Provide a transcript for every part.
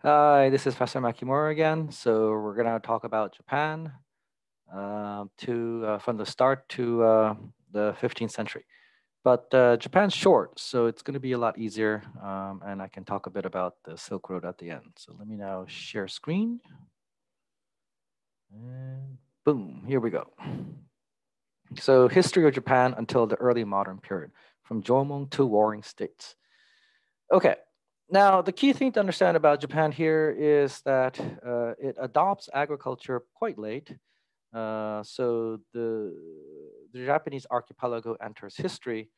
Hi, this is Professor Makimura again. So we're gonna talk about Japan from the start to the 15th century. But Japan's short, so it's going to be a lot easier, and I can talk a bit about the Silk Road at the end. So let me now share screen, and boom, here we go. So history of Japan until the early modern period, from Jomon to Warring States. Okay. Now, the key thing to understand about Japan here is that it adopts agriculture quite late. So the Japanese archipelago enters history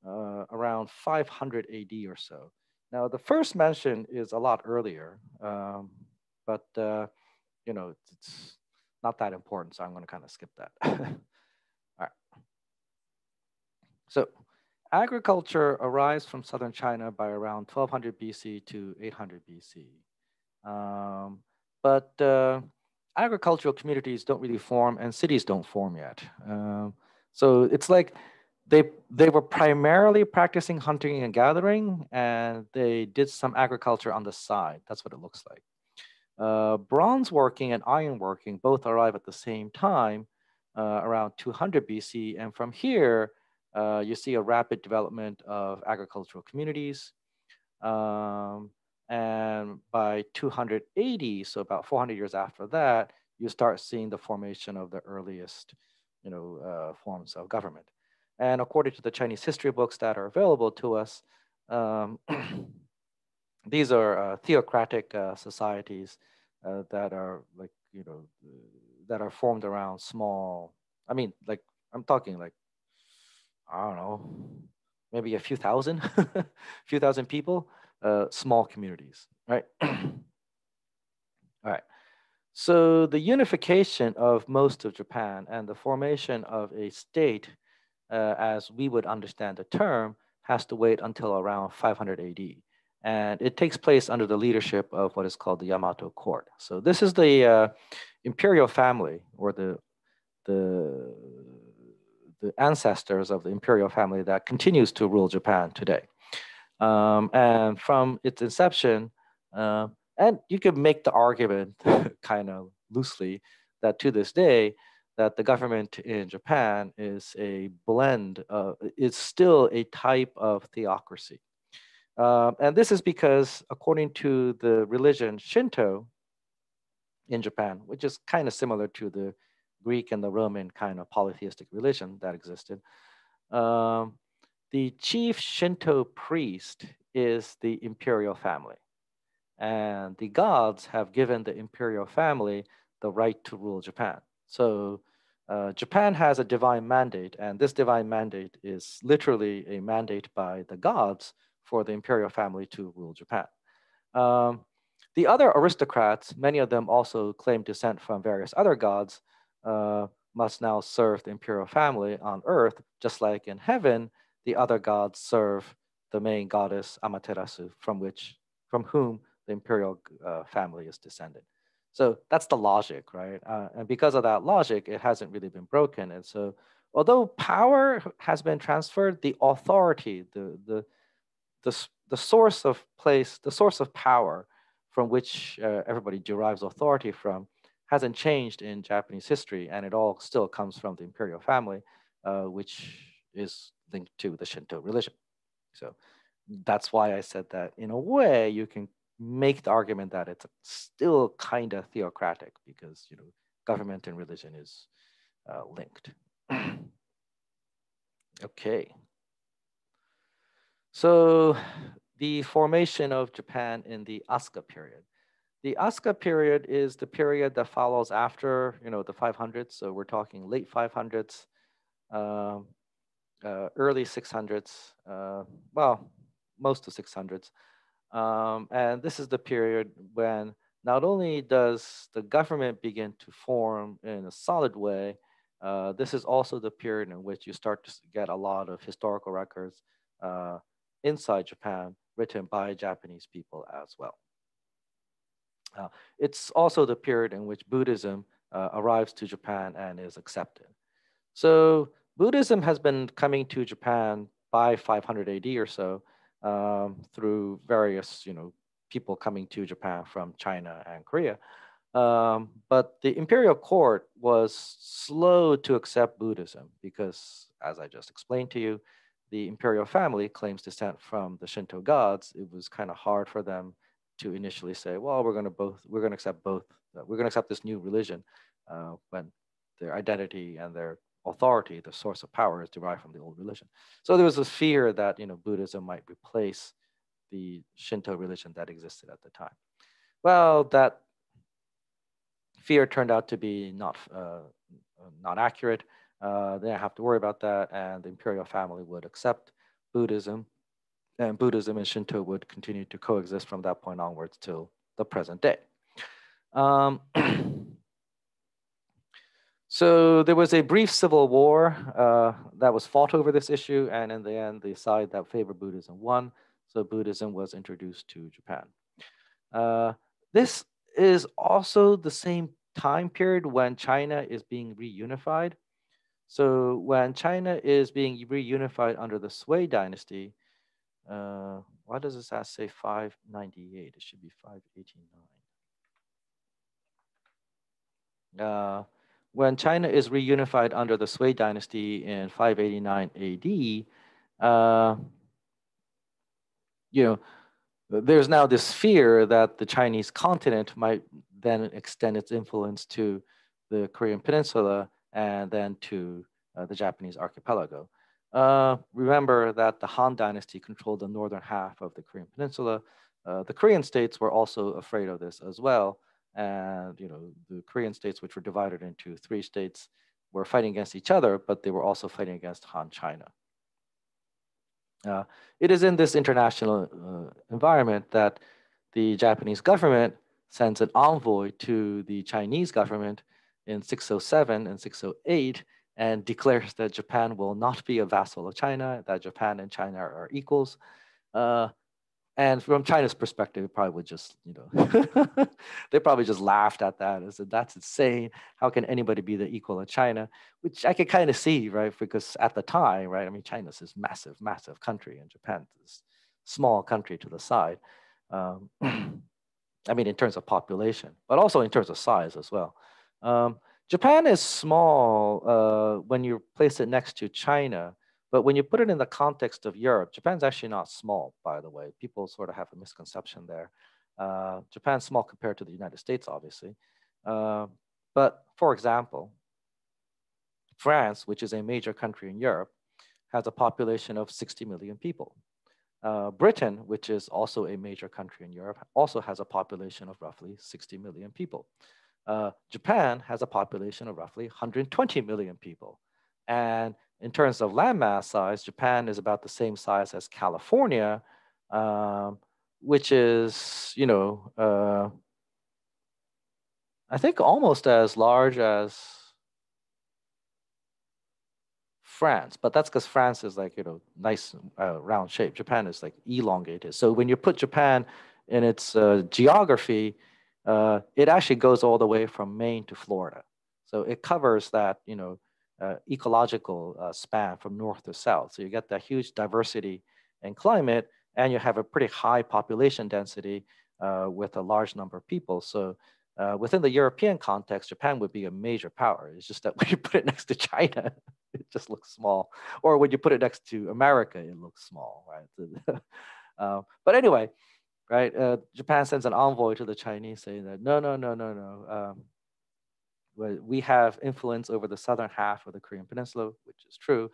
around 500 AD or so. Now, the first mention is a lot earlier, but it's not that important, so I'm going to kind of skip that. All right. So agriculture arrives from southern China by around 1200 BC to 800 BC. But agricultural communities don't really form and cities don't form yet. So it's like they were primarily practicing hunting and gathering, and they did some agriculture on the side. That's what it looks like. Bronze working and iron working both arrive at the same time, around 200 BC, and from here you see a rapid development of agricultural communities. Um, and by 280, so about 400 years after that, you start seeing the formation of the earliest, forms of government. And according to the Chinese history books that are available to us, um, these are theocratic societies that are that are formed around small. I mean, like I'm talking like I don't know, maybe a few thousand, few thousand people, small communities, right? All right. So the unification of most of Japan and the formation of a state, as we would understand the term, has to wait until around 500 AD. And it takes place under the leadership of what is called the Yamato court. So this is the imperial family, or the the ancestors of the imperial family that continues to rule Japan today. And from its inception, uh, and you could make the argument kind of loosely that to this day, that the government in Japan is a blend, it's still a type of theocracy. And this is because, according to the religion Shinto in Japan, which is kind of similar to the Greek and the Roman kind of polytheistic religion that existed, um, the chief Shinto priest is the imperial family. And the gods have given the imperial family the right to rule Japan. So Japan has a divine mandate, and this divine mandate is literally a mandate by the gods for the imperial family to rule Japan. Um, the other aristocrats, many of them also claim descent from various other gods, must now serve the imperial family on earth, just like in heaven, the other gods serve the main goddess Amaterasu, from whom the imperial family is descended. So that's the logic, right? And because of that logic, it hasn't really been broken. And so, although power has been transferred, the authority, the source of place, the source of power from which everybody derives authority from, hasn't changed in Japanese history, and it all still comes from the imperial family, which is linked to the Shinto religion. So that's why I said that in a way you can make the argument that it's still kind of theocratic because government and religion is linked. Okay, so the formation of Japan in the Asuka period. The Asuka period is the period that follows after the 500s. So we're talking late 500s, um, early 600s. Well, most of 600s. And this is the period when not only does the government begin to form in a solid way, this is also the period in which you start to get a lot of historical records uh, inside Japan written by Japanese people as well. Uh, it's also the period in which Buddhism arrives to Japan and is accepted. So Buddhism has been coming to Japan by 500 AD or so through various, people coming to Japan from China and Korea. But the imperial court was slow to accept Buddhism because, as I just explained to you, the imperial family claims descent from the Shinto gods. It was kind of hard for them to initially say, well, we're going to accept both, we're going to accept this new religion when their identity and their authority, the source of power, is derived from the old religion. So there was this fear that Buddhism might replace the Shinto religion that existed at the time. Well, that fear turned out to be not accurate. They didn't have to worry about that, and the imperial family would accept Buddhism, and Buddhism and Shinto would continue to coexist from that point onwards till the present day. So there was a brief civil war that was fought over this issue, and in the end, the side that favored Buddhism won. So Buddhism was introduced to Japan. This is also the same time period when China is being reunified. So when China is being reunified under the Sui dynasty, why does this say 598? It should be 589. When China is reunified under the Sui dynasty in 589 AD, there's now this fear that the Chinese continent might then extend its influence to the Korean Peninsula and then to the Japanese archipelago. Remember that the Han Dynasty controlled the northern half of the Korean Peninsula. The Korean states were also afraid of this as well. And the Korean states, which were divided into 3 states, were fighting against each other, but they were also fighting against Han China. It is in this international environment that the Japanese government sends an envoy to the Chinese government in 607 and 608 and declares that Japan will not be a vassal of China, that Japan and China are equals. And from China's perspective, it probably would just, they probably just laughed at that and said, that's insane. How can anybody be the equal of China? Which I could kind of see, right? Because at the time, right, I mean, China's this massive, massive country, and Japan's this small country to the side. I mean, in terms of population, but also in terms of size as well. Japan is small when you place it next to China, but when you put it in the context of Europe, Japan's actually not small, by the way. People sort of have a misconception there. Japan's small compared to the United States, obviously. But for example, France, which is a major country in Europe, has a population of 60 million people. Britain, which is also a major country in Europe, also has a population of roughly 60 million people. Japan has a population of roughly 120 million people. And in terms of landmass size, Japan is about the same size as California, which is, I think almost as large as France, but that's because France is like, nice round shape. Japan is like elongated. So when you put Japan in its geography, it actually goes all the way from Maine to Florida. So it covers that, ecological span from north to south. So you get that huge diversity in climate, and you have a pretty high population density with a large number of people. So within the European context, Japan would be a major power. It's just that when you put it next to China, it just looks small. Or when you put it next to America, it looks small, right? But anyway, right? Japan sends an envoy to the Chinese saying that no. We have influence over the southern half of the Korean Peninsula, which is true.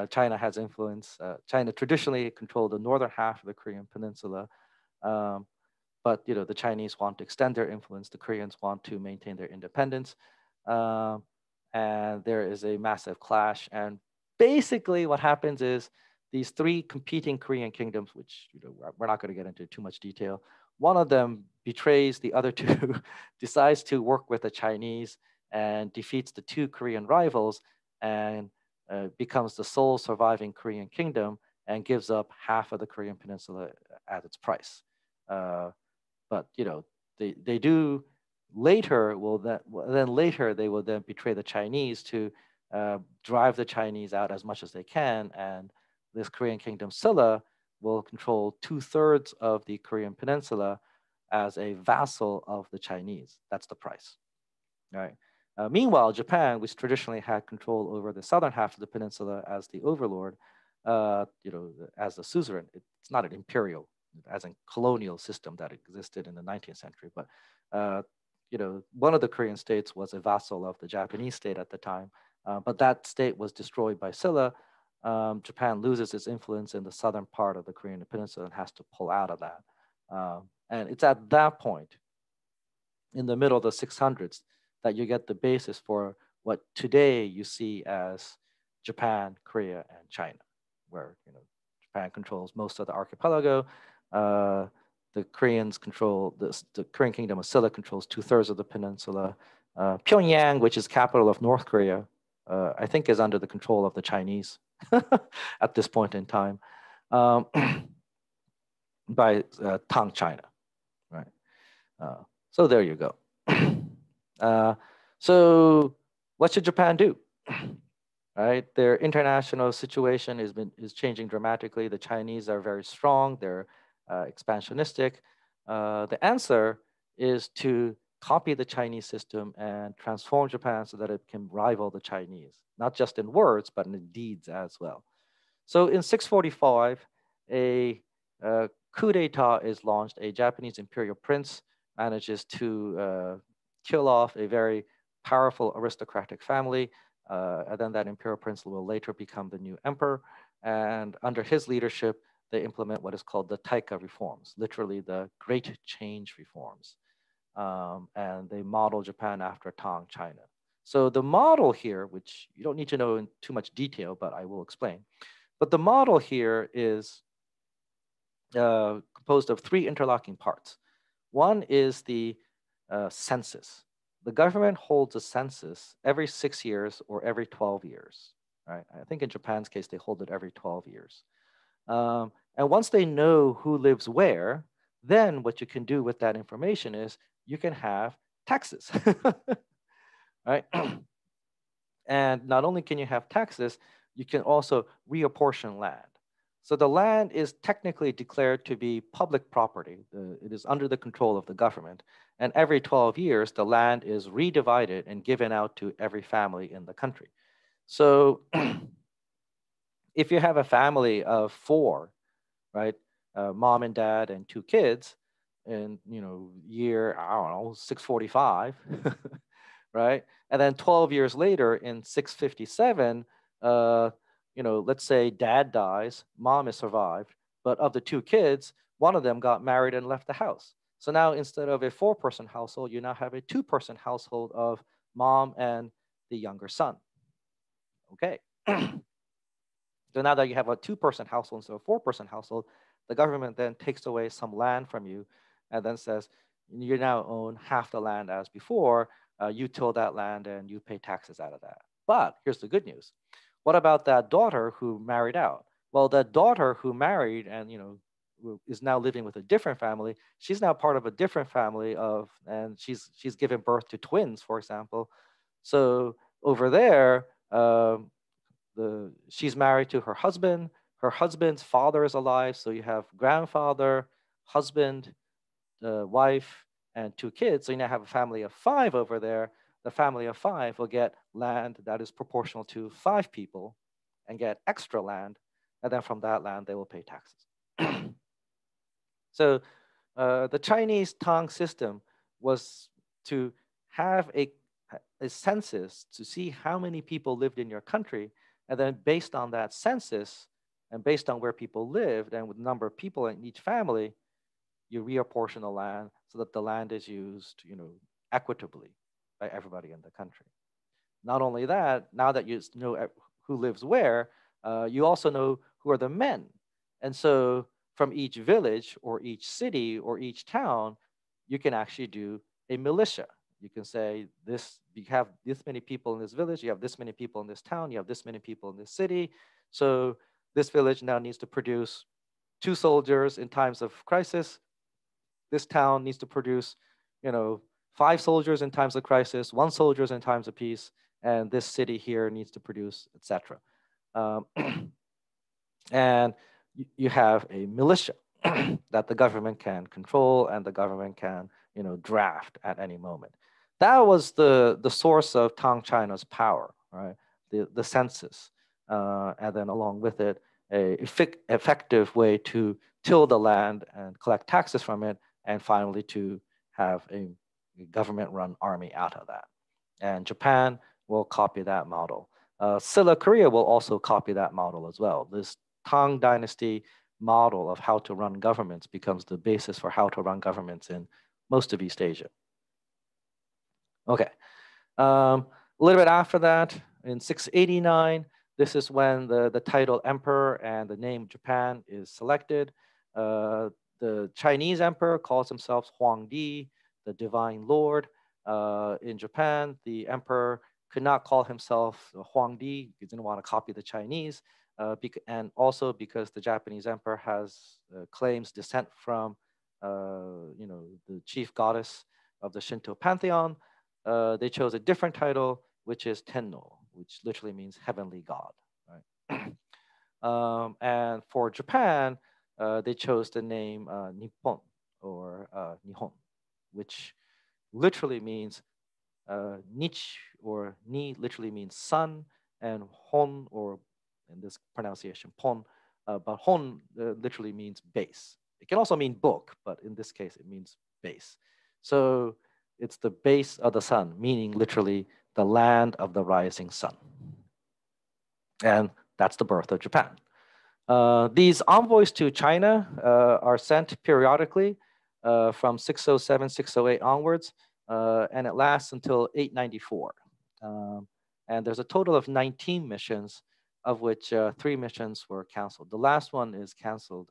China has influence. China traditionally controlled the northern half of the Korean Peninsula, but the Chinese want to extend their influence. The Koreans want to maintain their independence, and there is a massive clash. And basically, what happens is these 3 competing Korean kingdoms, which we're not going to get into too much detail. One of them betrays the other 2, decides to work with the Chinese, and defeats the 2 Korean rivals, and becomes the sole surviving Korean kingdom, and gives up half of the Korean peninsula at its price. But they do later. Later they will then betray the Chinese to drive the Chinese out as much as they can, and this Korean kingdom, Silla, will control 2/3 of the Korean peninsula, as a vassal of the Chinese. That's the price, right? Meanwhile, Japan, which traditionally had control over the southern half of the peninsula as the overlord, as the suzerain, it's not an imperial, as in colonial system that existed in the 19th century, but one of the Korean states was a vassal of the Japanese state at the time, but that state was destroyed by Silla. Japan loses its influence in the southern part of the Korean peninsula and has to pull out of that. And it's at that point, in the middle of the 600s, that you get the basis for what today you see as Japan, Korea, and China, where Japan controls most of the archipelago. The Koreans control the Korean kingdom of Silla controls 2/3 of the peninsula. Pyongyang, which is capital of North Korea, I think is under the control of the Chinese at this point in time, by Tang China, right? So there you go. So what should Japan do? Right, their international situation is changing dramatically. The Chinese are very strong. They're expansionistic. The answer is to copy the Chinese system and transform Japan so that it can rival the Chinese, not just in words, but in deeds as well. So in 645, a coup d'etat is launched. A Japanese imperial prince manages to kill off a very powerful aristocratic family. And then that imperial prince will later become the new emperor. And under his leadership, they implement what is called the Taika reforms, literally the Great Change reforms. And they model Japan after Tang China. So the model here, which you don't need to know in too much detail, but I will explain. But the model here is composed of 3 interlocking parts. One is the census. The government holds a census every 6 years or every 12 years, right? I think in Japan's case, they hold it every 12 years. And once they know who lives where, then what you can do with that information is you can have taxes, right? And not only can you have taxes, you can also reapportion land. So the land is technically declared to be public property. It is under the control of the government. And every 12 years, the land is redivided and given out to every family in the country. So if you have a family of 4, right, mom and dad and 2 kids, in year, I don't know, 645, right? And then 12 years later in 657, let's say dad dies, mom is survived, but of the 2 kids, one of them got married and left the house. So now instead of a 4-person household, you now have a 2-person household of mom and the younger son. Okay. So now that you have a 2-person household instead of a 4-person household, the government then takes away some land from you and then says, you now own half the land as before, you till that land and you pay taxes out of that. But here's the good news. What about that daughter who married out? Well, that daughter who married and is now living with a different family, she's now part of a different family and she's given birth to twins, for example. So over there, she's married to her husband. Her husband's father is alive, so you have grandfather, husband, wife, and 2 kids. So you now have a family of 5 over there. The family of 5 will get land that is proportional to 5 people and get extra land. And then from that land, they will pay taxes. So the Chinese Tang system was to have a census to see how many people lived in your country. And then based on that census and based on where people lived and with the number of people in each family, you reapportion the land so that the land is used, equitably by everybody in the country. Not only that, now that you know who lives where, you also know who are the men. And so from each village or each city or each town, you can actually do a militia. You can say you have this many people in this village, you have this many people in this town, you have this many people in this city. So this village now needs to produce 2 soldiers in times of crisis. This town needs to produce, 5 soldiers in times of crisis, 1 soldier in times of peace, and this city here needs to produce, etc. And you have a militia. that the government can control and the government can, draft at any moment. That was the source of Tang China's power, right? The census, and then along with it, a effective way to till the land and collect taxes from it, and finally to have a government-run army out of that. And Japan will copy that model. Silla Korea will also copy that model as well. This Tang Dynasty model of how to run governments becomes the basis for how to run governments in most of East Asia. Okay, a little bit after that, in 689, this is when the title emperor and the name Japan is selected. The Chinese emperor calls himself Huangdi, the divine lord. In Japan, the emperor could not call himself Huangdi. He didn't want to copy the Chinese. And also because the Japanese emperor has claims descent from, the chief goddess of the Shinto pantheon, they chose a different title, which is Tenno, which literally means heavenly god. Right? And for Japan, they chose the name Nippon or Nihon, which literally means Nich or Ni literally means sun, and Hon, or in this pronunciation, Pon, but Hon literally means base. It can also mean book, but in this case, it means base. So it's the base of the sun, meaning literally the land of the rising sun. And that's the birth of Japan. These envoys to China are sent periodically from 607, 608 onwards, and it lasts until 894. And there's a total of 19 missions, of which 3 missions were canceled. The last one is canceled,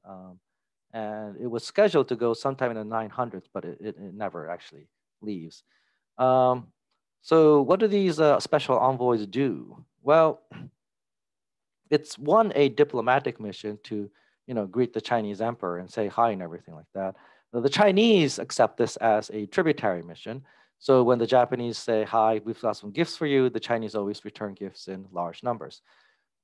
and it was scheduled to go sometime in the 900s, but it never actually leaves. So what do these special envoys do? Well, it's one, a diplomatic mission to, greet the Chinese emperor and say hi and everything like that. Now, the Chinese accept this as a tributary mission. So when the Japanese say, hi, we've got some gifts for you, the Chinese always return gifts in large numbers.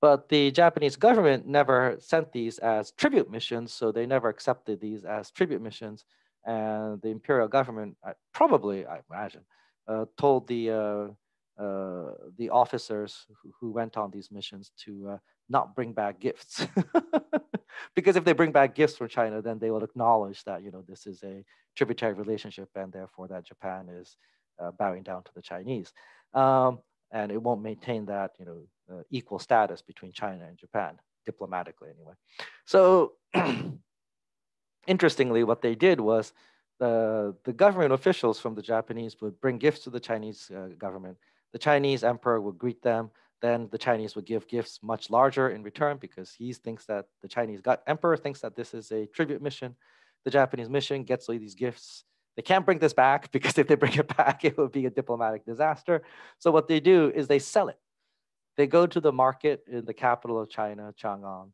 But the Japanese government never sent these as tribute missions, so they never accepted these as tribute missions. And the imperial government, probably, I imagine, told the officers who went on these missions to not bring back gifts. Because if they bring back gifts from China, then they will acknowledge that, this is a tributary relationship, and therefore that Japan is bowing down to the Chinese. And it won't maintain that, equal status between China and Japan, diplomatically anyway. So interestingly, what they did was the government officials from the Japanese would bring gifts to the Chinese government. The Chinese emperor would greet them. Then the Chinese would give gifts much larger in return, because he thinks that the Chinese emperor thinks that this is a tribute mission. The Japanese mission gets all these gifts. They can't bring this back, because if they bring it back, it would be a diplomatic disaster. So what they do is they sell it. They go to the market in the capital of China, Chang'an,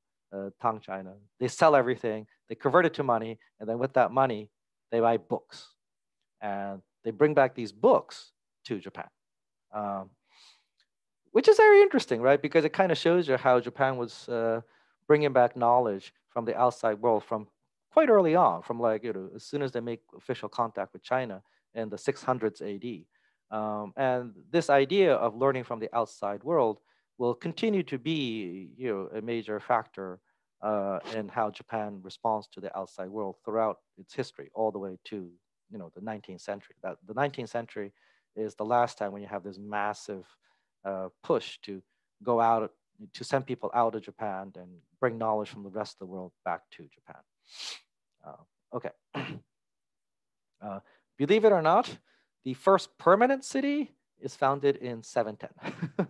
Tang China. They sell everything. They convert it to money. And then with that money, they buy books. And they bring back these books to Japan. Which is very interesting, right? Because it kind of shows you how Japan was bringing back knowledge from the outside world from quite early on, from as soon as they make official contact with China in the 600s AD. And this idea of learning from the outside world will continue to be, a major factor in how Japan responds to the outside world throughout its history, all the way to, the 19th century. That the 19th century is the last time when you have this massive push to go out, to send people out of Japan and bring knowledge from the rest of the world back to Japan. Okay. Believe it or not, the first permanent city is founded in 710.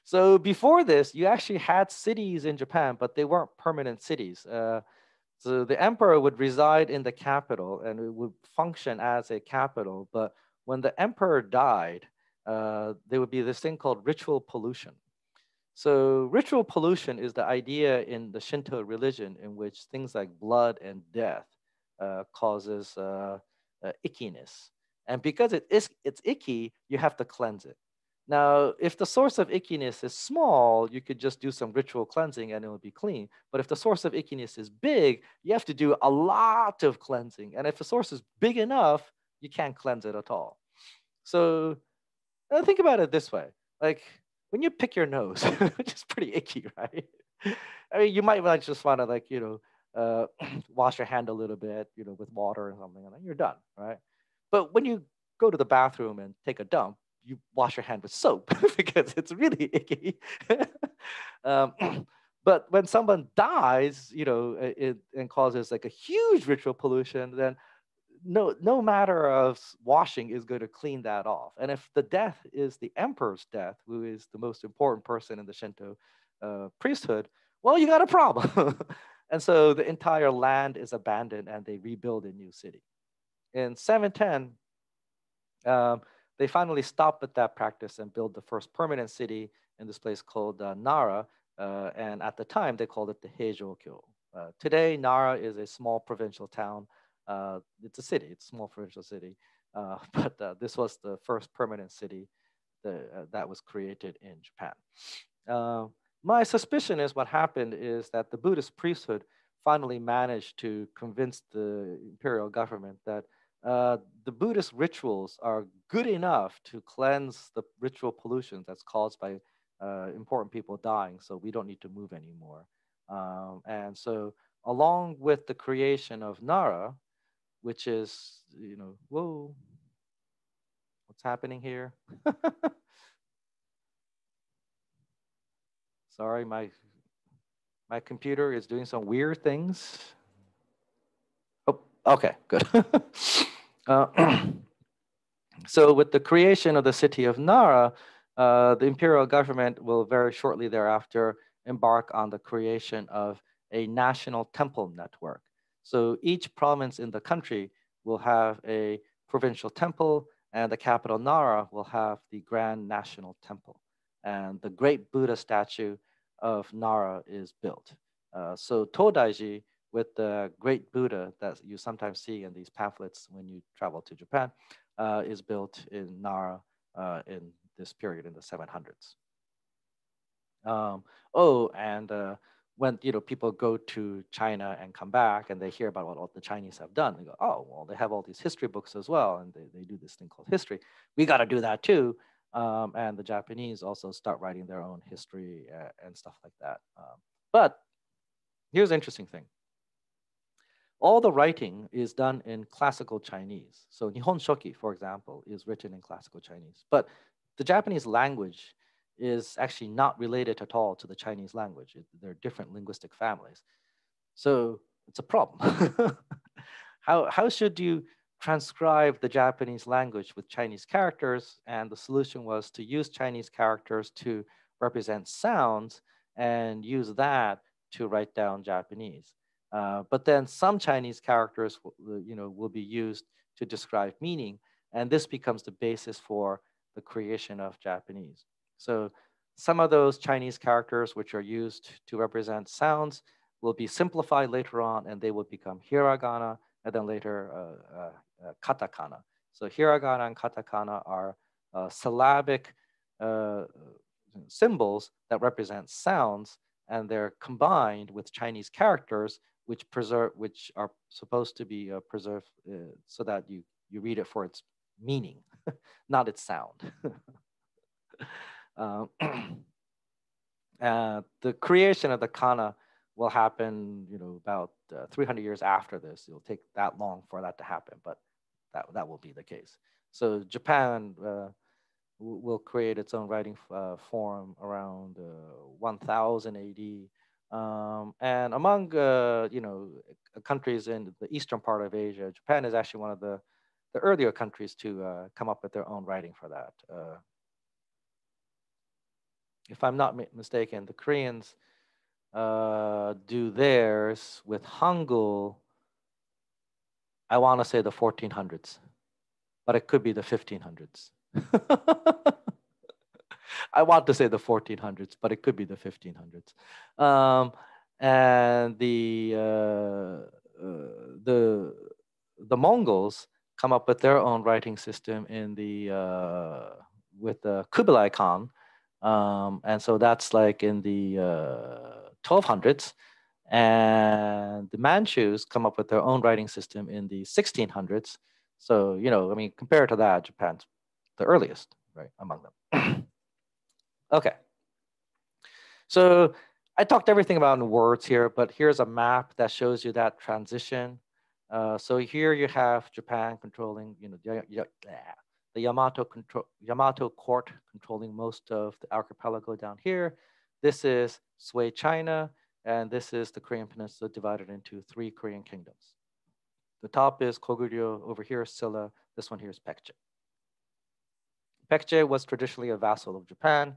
So before this, you actually had cities in Japan, but they weren't permanent cities. So the emperor would reside in the capital and it would function as a capital. But when the emperor died, there would be this thing called ritual pollution. So ritual pollution is the idea in the Shinto religion in which things like blood and death causes ickiness. And because it's icky, you have to cleanse it. Now, if the source of ickiness is small, you could just do some ritual cleansing and it will be clean. But if the source of ickiness is big, you have to do a lot of cleansing. And if the source is big enough, you can't cleanse it at all. So think about it this way. Like when you pick your nose, which is pretty icky, right? I mean, you might just want to like, wash your hand a little bit, with water or something, and then you're done, right? But when you go to the bathroom and take a dump, you wash your hand with soap because it's really icky. um, but when someone dies, and causes like a huge ritual pollution, then no matter of washing is going to clean that off. And if the death is the emperor's death, who is the most important person in the Shinto priesthood, well, you got a problem. And so the entire land is abandoned and they rebuild a new city. In 710, they finally stopped with that practice and built the first permanent city in this place called Nara. And at the time, they called it the Heijō-kyo. Today, Nara is a small provincial town. It's a city, it's a small provincial city. But this was the first permanent city that was created in Japan. My suspicion is what happened is that the Buddhist priesthood finally managed to convince the imperial government that the Buddhist rituals are good enough to cleanse the ritual pollution that's caused by important people dying, so we don't need to move anymore. And so along with the creation of Nara, which is, whoa, what's happening here? Sorry, my computer is doing some weird things. Oh, okay, good. So with the creation of the city of Nara, the imperial government will very shortly thereafter embark on the creation of a national temple network. So each province in the country will have a provincial temple, and the capital Nara will have the Grand National Temple. And the great Buddha statue of Nara is built. So Todaiji, with the great Buddha that you sometimes see in these pamphlets when you travel to Japan, is built in Nara in this period in the 700s. And when people go to China and come back and they hear about what all the Chinese have done, they go, oh, well, they have all these history books as well, and they do this thing called history. We got to do that too. And the Japanese also start writing their own history and stuff like that. But here's the interesting thing. All the writing is done in classical Chinese. So Nihon Shoki, for example, is written in classical Chinese. But the Japanese language is actually not related at all to the Chinese language. They're different linguistic families. So it's a problem. How should you transcribe the Japanese language with Chinese characters? And the solution was to use Chinese characters to represent sounds and use that to write down Japanese. But then some Chinese characters, will be used to describe meaning, and this becomes the basis for the creation of Japanese. So some of those Chinese characters which are used to represent sounds will be simplified later on, and they will become hiragana, and then later katakana. So hiragana and katakana are syllabic symbols that represent sounds, and they're combined with Chinese characters which are supposed to be preserved so that you read it for its meaning, not its sound. The creation of the kana will happen, about 300 years after this. It'll take that long for that to happen, but that will be the case. So Japan will create its own writing form around 1000 AD. And among countries in the eastern part of Asia, Japan is actually one of the earlier countries to come up with their own writing for that. If I'm not mistaken, the Koreans do theirs with Hangul. I want to say the 1400s, but it could be the 1500s. I want to say the 1400s, but it could be the 1500s. And the Mongols come up with their own writing system in the with Kublai Khan. And so that's like in the 1200s. And the Manchus come up with their own writing system in the 1600s. So, you know, I mean, compared to that, Japan's the earliest, right, among them. Okay. So I talked everything about in words here, but here's a map that shows you that transition. So here you have Japan controlling, you know, the Yamato court controlling most of the archipelago down here. This is Sui China, and this is the Korean Peninsula divided into 3 Korean kingdoms. The top is Koguryo, over here is Silla, this one here is Baekje. Baekje was traditionally a vassal of Japan.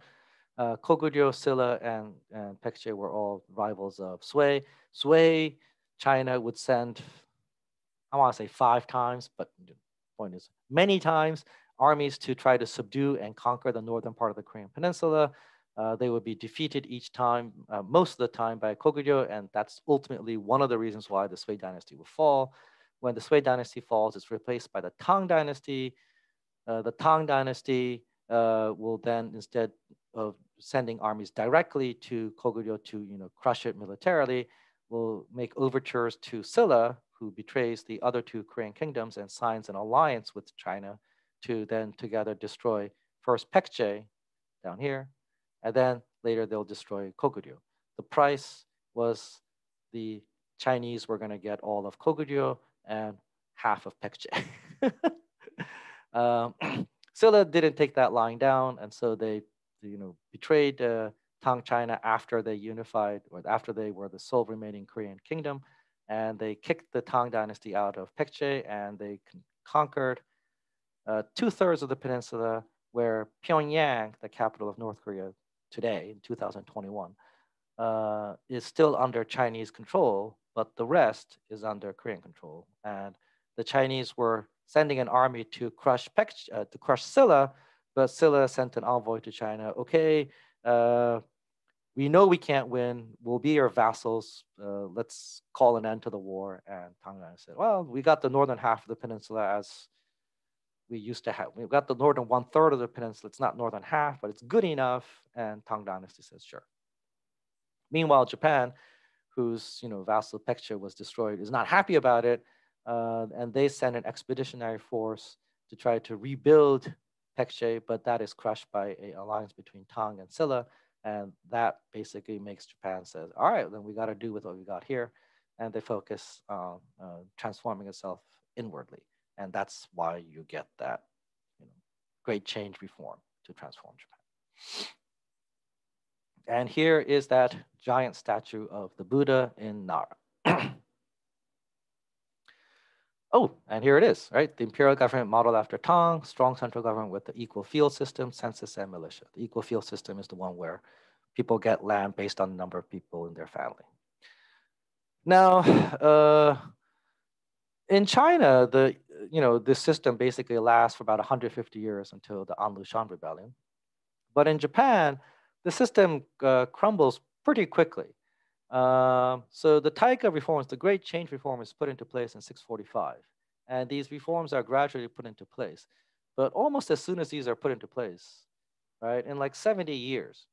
Koguryo, Silla, and Baekje were all rivals of Sui. Sui, China would send, I want to say 5 times, but the point is many times, armies to try to subdue and conquer the northern part of the Korean Peninsula. They would be defeated each time, most of the time by Koguryo, and that's ultimately one of the reasons why the Sui dynasty will fall. When the Sui dynasty falls, it's replaced by the Tang dynasty. The Tang dynasty will then, instead of sending armies directly to Koguryo to, you know, crush it militarily, will make overtures to Silla, who betrays the other 2 Korean kingdoms and signs an alliance with China to then together destroy first Baekje down here, and then later they'll destroy Koguryo. The price was the Chinese were going to get all of Koguryo and half of Baekje. Silla didn't take that lying down, and so they, you know, betrayed Tang China after they unified, or after they were the sole remaining Korean kingdom, and they kicked the Tang dynasty out of Baekje, and they conquered 2/3 of the peninsula, where Pyongyang, the capital of North Korea today in 2021, is still under Chinese control, but the rest is under Korean control. And the Chinese were sending an army to crush Silla, but Silla sent an envoy to China. Okay, we know we can't win. We'll be your vassals. Let's call an end to the war. And Tang Dynasty said, well, we got the northern half of the peninsula as we used to have. We've got the northern 1/3 of the peninsula. It's not northern half, but it's good enough. And Tang Dynasty says, sure. Meanwhile, Japan, whose, you know, vassal Baekje was destroyed, is not happy about it. And they send an expeditionary force to try to rebuild Baekje, but that is crushed by an alliance between Tang and Silla. And that basically makes Japan says, all right, then we got to do with what we got here. And they focus on transforming itself inwardly. And that's why you get that, you know, great change reform to transform Japan. And here is that giant statue of the Buddha in Nara. Oh, and here it is, right? The imperial government modeled after Tang, strong central government with the equal field system, census, and militia. The equal field system is the one where people get land based on the number of people in their family. Now, in China, this system basically lasts for about 150 years until the An Lushan rebellion. But in Japan, the system crumbles pretty quickly. So the Taika reforms, the Great Change reform, is put into place in 645. And these reforms are gradually put into place. But almost as soon as these are put into place, right, in like 70 years,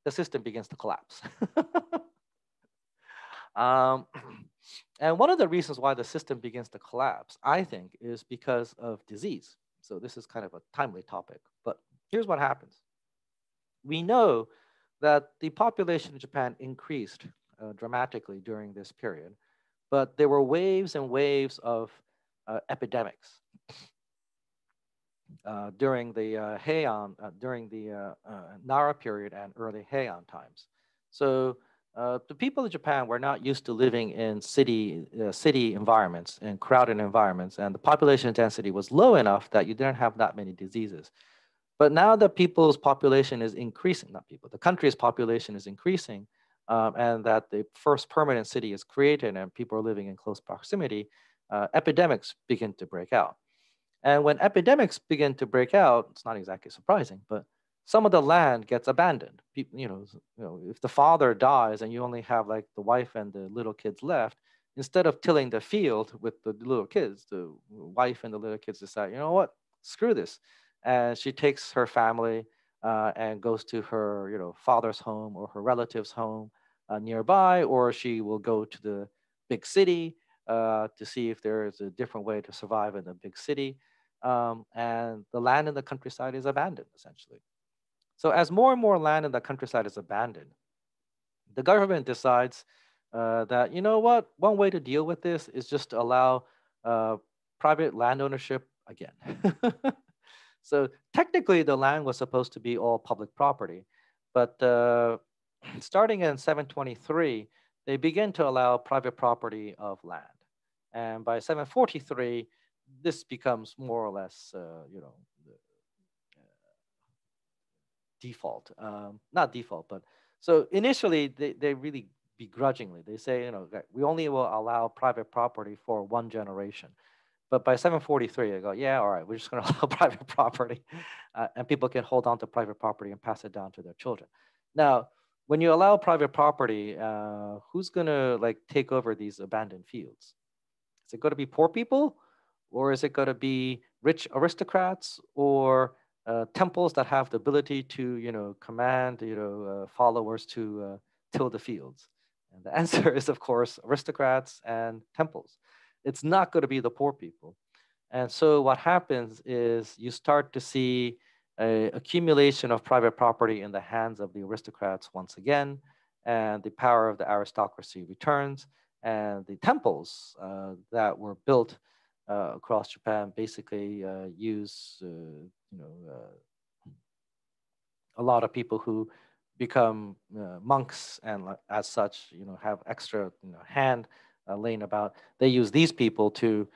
the system begins to collapse. And one of the reasons why the system begins to collapse, I think, is because of disease. So this is kind of a timely topic. But here's what happens. We know that the population of Japan increased dramatically during this period, but there were waves and waves of epidemics during the Heian, during the Nara period and early Heian times. So the people of Japan were not used to living in city environments and crowded environments, and the population density was low enough that you didn't have that many diseases. But now that people's population is increasing, not people, the country's population is increasing, and that the first permanent city is created and people are living in close proximity, epidemics begin to break out. And when epidemics begin to break out, it's not exactly surprising, but some of the land gets abandoned. People, if the father dies and you only have like the wife and the little kids left, instead of tilling the field with the little kids, the wife and the little kids decide, you know what, screw this. and she takes her family and goes to her, father's home or her relative's home nearby, or she will go to the big city to see if there is a different way to survive in the big city. And the land in the countryside is abandoned, essentially. So as more and more land in the countryside is abandoned, the government decides that, you know what, one way to deal with this is just to allow uh, private land ownership again. So technically, the land was supposed to be all public property, but starting in 723, they begin to allow private property of land, and by 743, this becomes more or less, the default. Not default, but so initially they really begrudgingly they say, that we only will allow private property for one generation. But by 743, they go, yeah, all right, we're just going to allow private property, and people can hold on to private property and pass it down to their children. Now, when you allow private property, who's going to like take over these abandoned fields? Is it going to be poor people, or is it going to be rich aristocrats, or temples that have the ability to, command, followers to till the fields? And the answer is, of course, aristocrats and temples. It's not going to be the poor people. And so what happens is you start to see a accumulation of private property in the hands of the aristocrats once again, and the power of the aristocracy returns, and the temples that were built across Japan basically use, a lot of people who become monks and as such, have extra hand laying about. They use these people to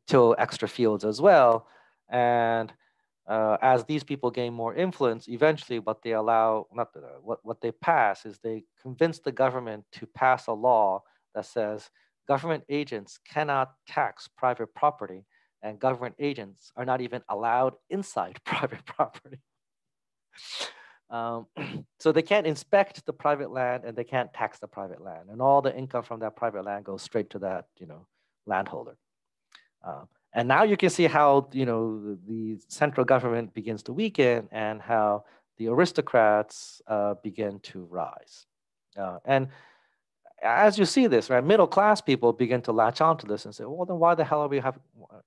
till extra fields as well. And as these people gain more influence, eventually what they allow, not what they pass is they convince the government to pass a law that says government agents cannot tax private property, and government agents are not even allowed inside private property. Um, so they can't inspect the private land and they can't tax the private land, and all the income from that private land goes straight to that landholder. And now you can see how the central government begins to weaken and how the aristocrats begin to rise. And as you see this, right, middle class people begin to latch onto this and say, well, then why the hell are we having?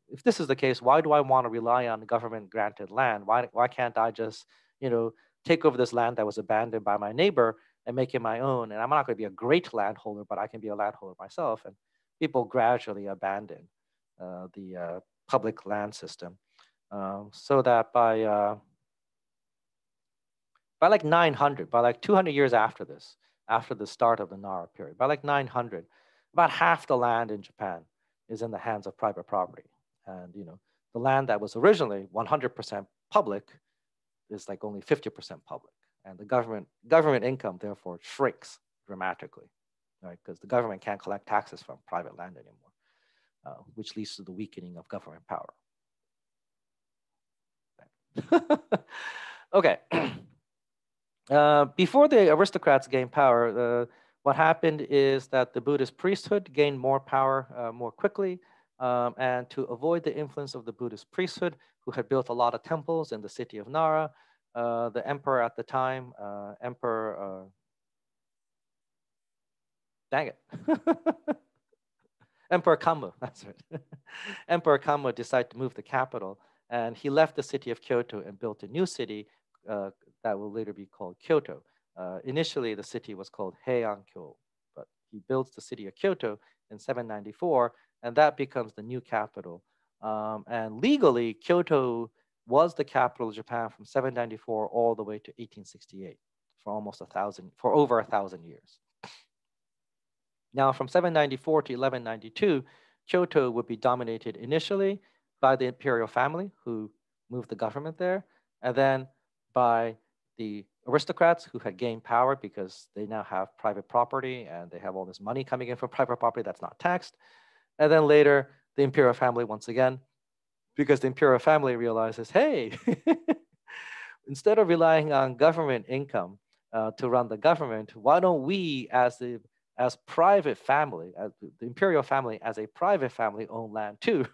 If this is the case, why do I want to rely on government granted land? Why can't I just take over this land that was abandoned by my neighbor and make it my own? And I'm not going to be a great landholder, but I can be a landholder myself. And people gradually abandon the public land system, so that by like 900, by like 200 years after this, after the start of the Nara period, by like 900, about half the land in Japan is in the hands of private property. And the land that was originally 100% public is like only 50% public. And the government income therefore shrinks dramatically, right? Because the government can't collect taxes from private land anymore, which leads to the weakening of government power. Okay. Before the aristocrats gained power, what happened is that the Buddhist priesthood gained more power more quickly. And to avoid the influence of the Buddhist priesthood, who had built a lot of temples in the city of Nara, the emperor at the time, Emperor, dang it, Emperor Kammu, that's right. Emperor Kammu decided to move the capital, and he left the city of Kyoto and built a new city that will later be called Kyoto. Initially, the city was called Heian-kyo, but he builds the city of Kyoto in 794, and that becomes the new capital. And legally, Kyoto was the capital of Japan from 794 all the way to 1868, for over 1,000 years. Now, from 794 to 1192, Kyoto would be dominated initially by the imperial family, who moved the government there, and then by the aristocrats, who had gained power because they now have private property and they have all this money coming in from private property that's not taxed. And then later, the imperial family once again, because the imperial family realizes, hey, instead of relying on government income to run the government, why don't we, as private family, as the imperial family, as a private family, own land too?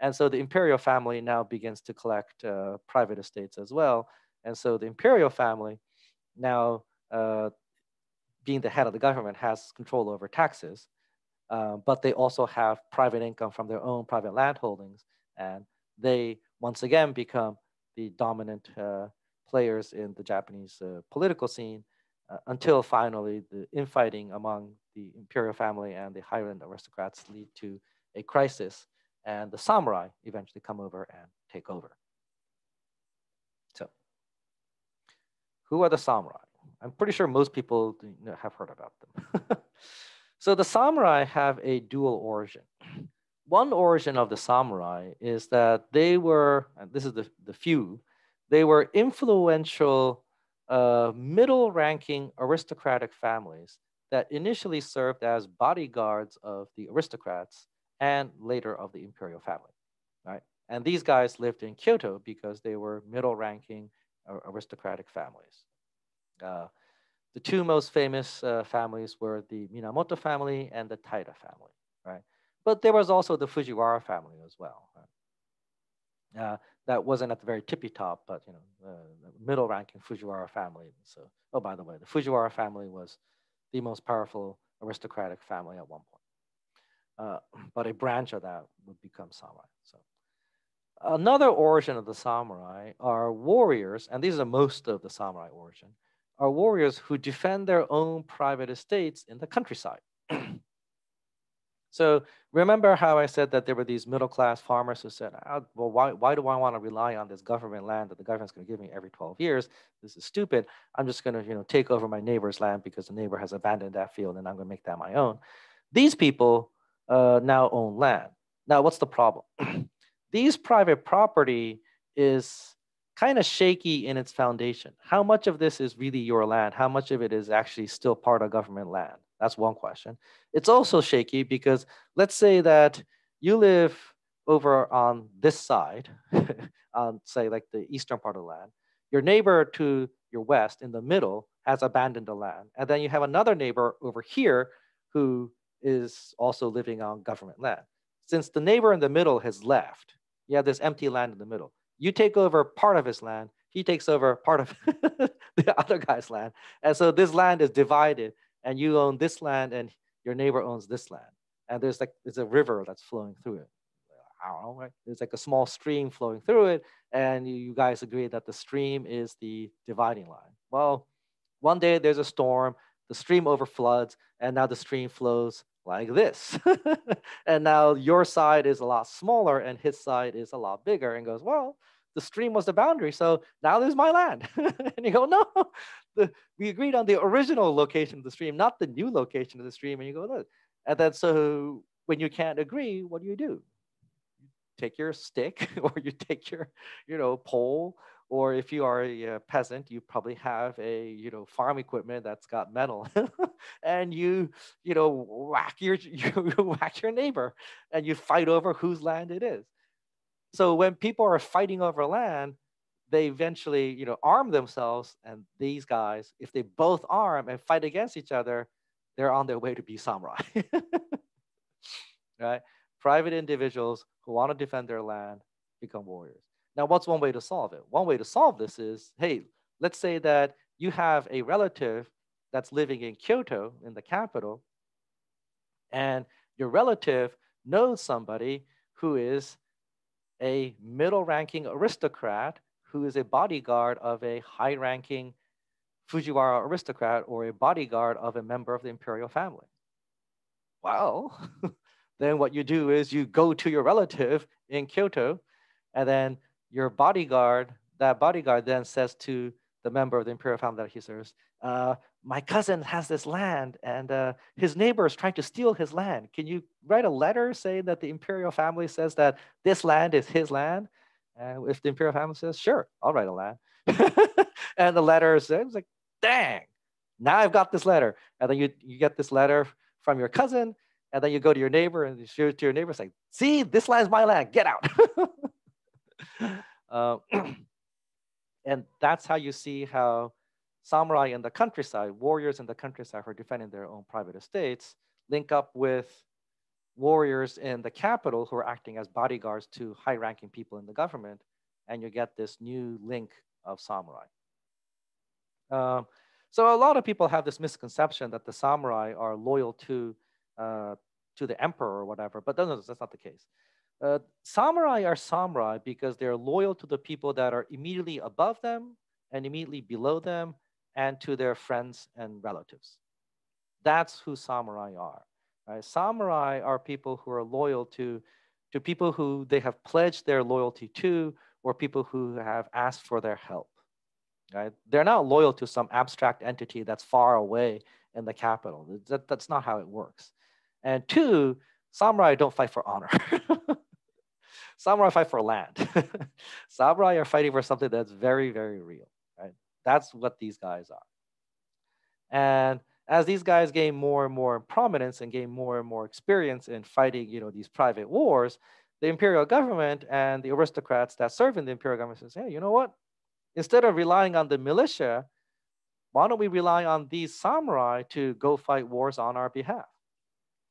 And so the imperial family now begins to collect private estates as well. And so the imperial family now, being the head of the government, has control over taxes, but they also have private income from their own private land holdings. And they once again become the dominant players in the Japanese political scene until finally the infighting among the imperial family and the Highland aristocrats lead to a crisis, and the samurai eventually come over and take over. So, who are the samurai? I'm pretty sure most people have heard about them. So the samurai have a dual origin. One origin of the samurai is that they were, and this is the few, they were influential middle-ranking aristocratic families that initially served as bodyguards of the aristocrats and later of the imperial family, right? And these guys lived in Kyoto because they were middle-ranking aristocratic families. The two most famous families were the Minamoto family and the Taira family, right? But there was also the Fujiwara family as well. Right? That wasn't at the very tippy top, but the middle-ranking Fujiwara family. So, oh, by the way, the Fujiwara family was the most powerful aristocratic family at one point. But a branch of that would become samurai. So, another origin of the samurai are warriors, and these are most of the samurai origin, are warriors who defend their own private estates in the countryside. So remember how I said that there were these middle-class farmers who said, oh, well, why do I want to rely on this government land that the government's going to give me every 12 years? This is stupid. I'm just going to take over my neighbor's land because the neighbor has abandoned that field and I'm going to make that my own. These people now own land. Now, what's the problem? These private property is kind of shaky in its foundation. How much of this is really your land? How much of it is actually still part of government land? That's one question. It's also shaky because let's say that you live over on this side, on say like the eastern part of the land. Your neighbor to your west in the middle has abandoned the land. And then you have another neighbor over here who is also living on government land. Since the neighbor in the middle has left, you have this empty land in the middle. You take over part of his land, he takes over part of the other guy's land. And so this land is divided, and you own this land and your neighbor owns this land. And there's a river that's flowing through it. I don't know, right? There's like a small stream flowing through it, and you guys agree that the stream is the dividing line. Well, one day there's a storm, the stream overfloods, and now the stream flows like this. And now your side is a lot smaller and his side is a lot bigger, and goes, well, the stream was the boundary, so now there's my land. And you go, no, we agreed on the original location of the stream, not the new location of the stream. And you go, look. And then so when you can't agree, what do? You take your stick or you take your, pole, or if you are a peasant, you probably have a, farm equipment that's got metal, and you whack you whack your neighbor, and you fight over whose land it is. So when people are fighting over land, they eventually, arm themselves, and these guys, if they both arm and fight against each other, they're on their way to be samurai. Right? Private individuals who want to defend their land become warriors. Now, what's one way to solve it? One way to solve this is, hey, let's say that you have a relative that's living in Kyoto, in the capital, and your relative knows somebody who is a middle-ranking aristocrat who is a bodyguard of a high-ranking Fujiwara aristocrat or a bodyguard of a member of the imperial family. Well, then what you do is you go to your relative in Kyoto, and then your bodyguard, that bodyguard then says to the member of the imperial family that he serves, my cousin has this land, and his neighbor is trying to steal his land. Can you write a letter saying that the imperial family says that this land is his land? And if the imperial family says, sure, I'll write a land. And the letter says, like, dang, now I've got this letter. And then you get this letter from your cousin, and then you go to your neighbor and you show it to your neighbor, say, see, this land is my land, get out. And that's how you see how samurai in the countryside, warriors in the countryside who are defending their own private estates, link up with warriors in the capital who are acting as bodyguards to high-ranking people in the government, and you get this new link of samurai. Um, so a lot of people have this misconception that the samurai are loyal to the emperor or whatever, but that's not the case. Samurai are samurai because they're loyal to the people that are immediately above them and immediately below them, and to their friends and relatives. That's who samurai are. Right? Samurai are people who are loyal to people who they have pledged their loyalty to, or people who have asked for their help. Right? They're not loyal to some abstract entity that's far away in the capital. That's not how it works. And two, samurai don't fight for honor. Samurai fight for land. Samurai are fighting for something that's very, very real. Right? That's what these guys are. And as these guys gain more and more prominence and gain more and more experience in fighting, these private wars, the imperial government and the aristocrats that serve in the imperial government says, hey, you know what? Instead of relying on the militia, why don't we rely on these samurai to go fight wars on our behalf?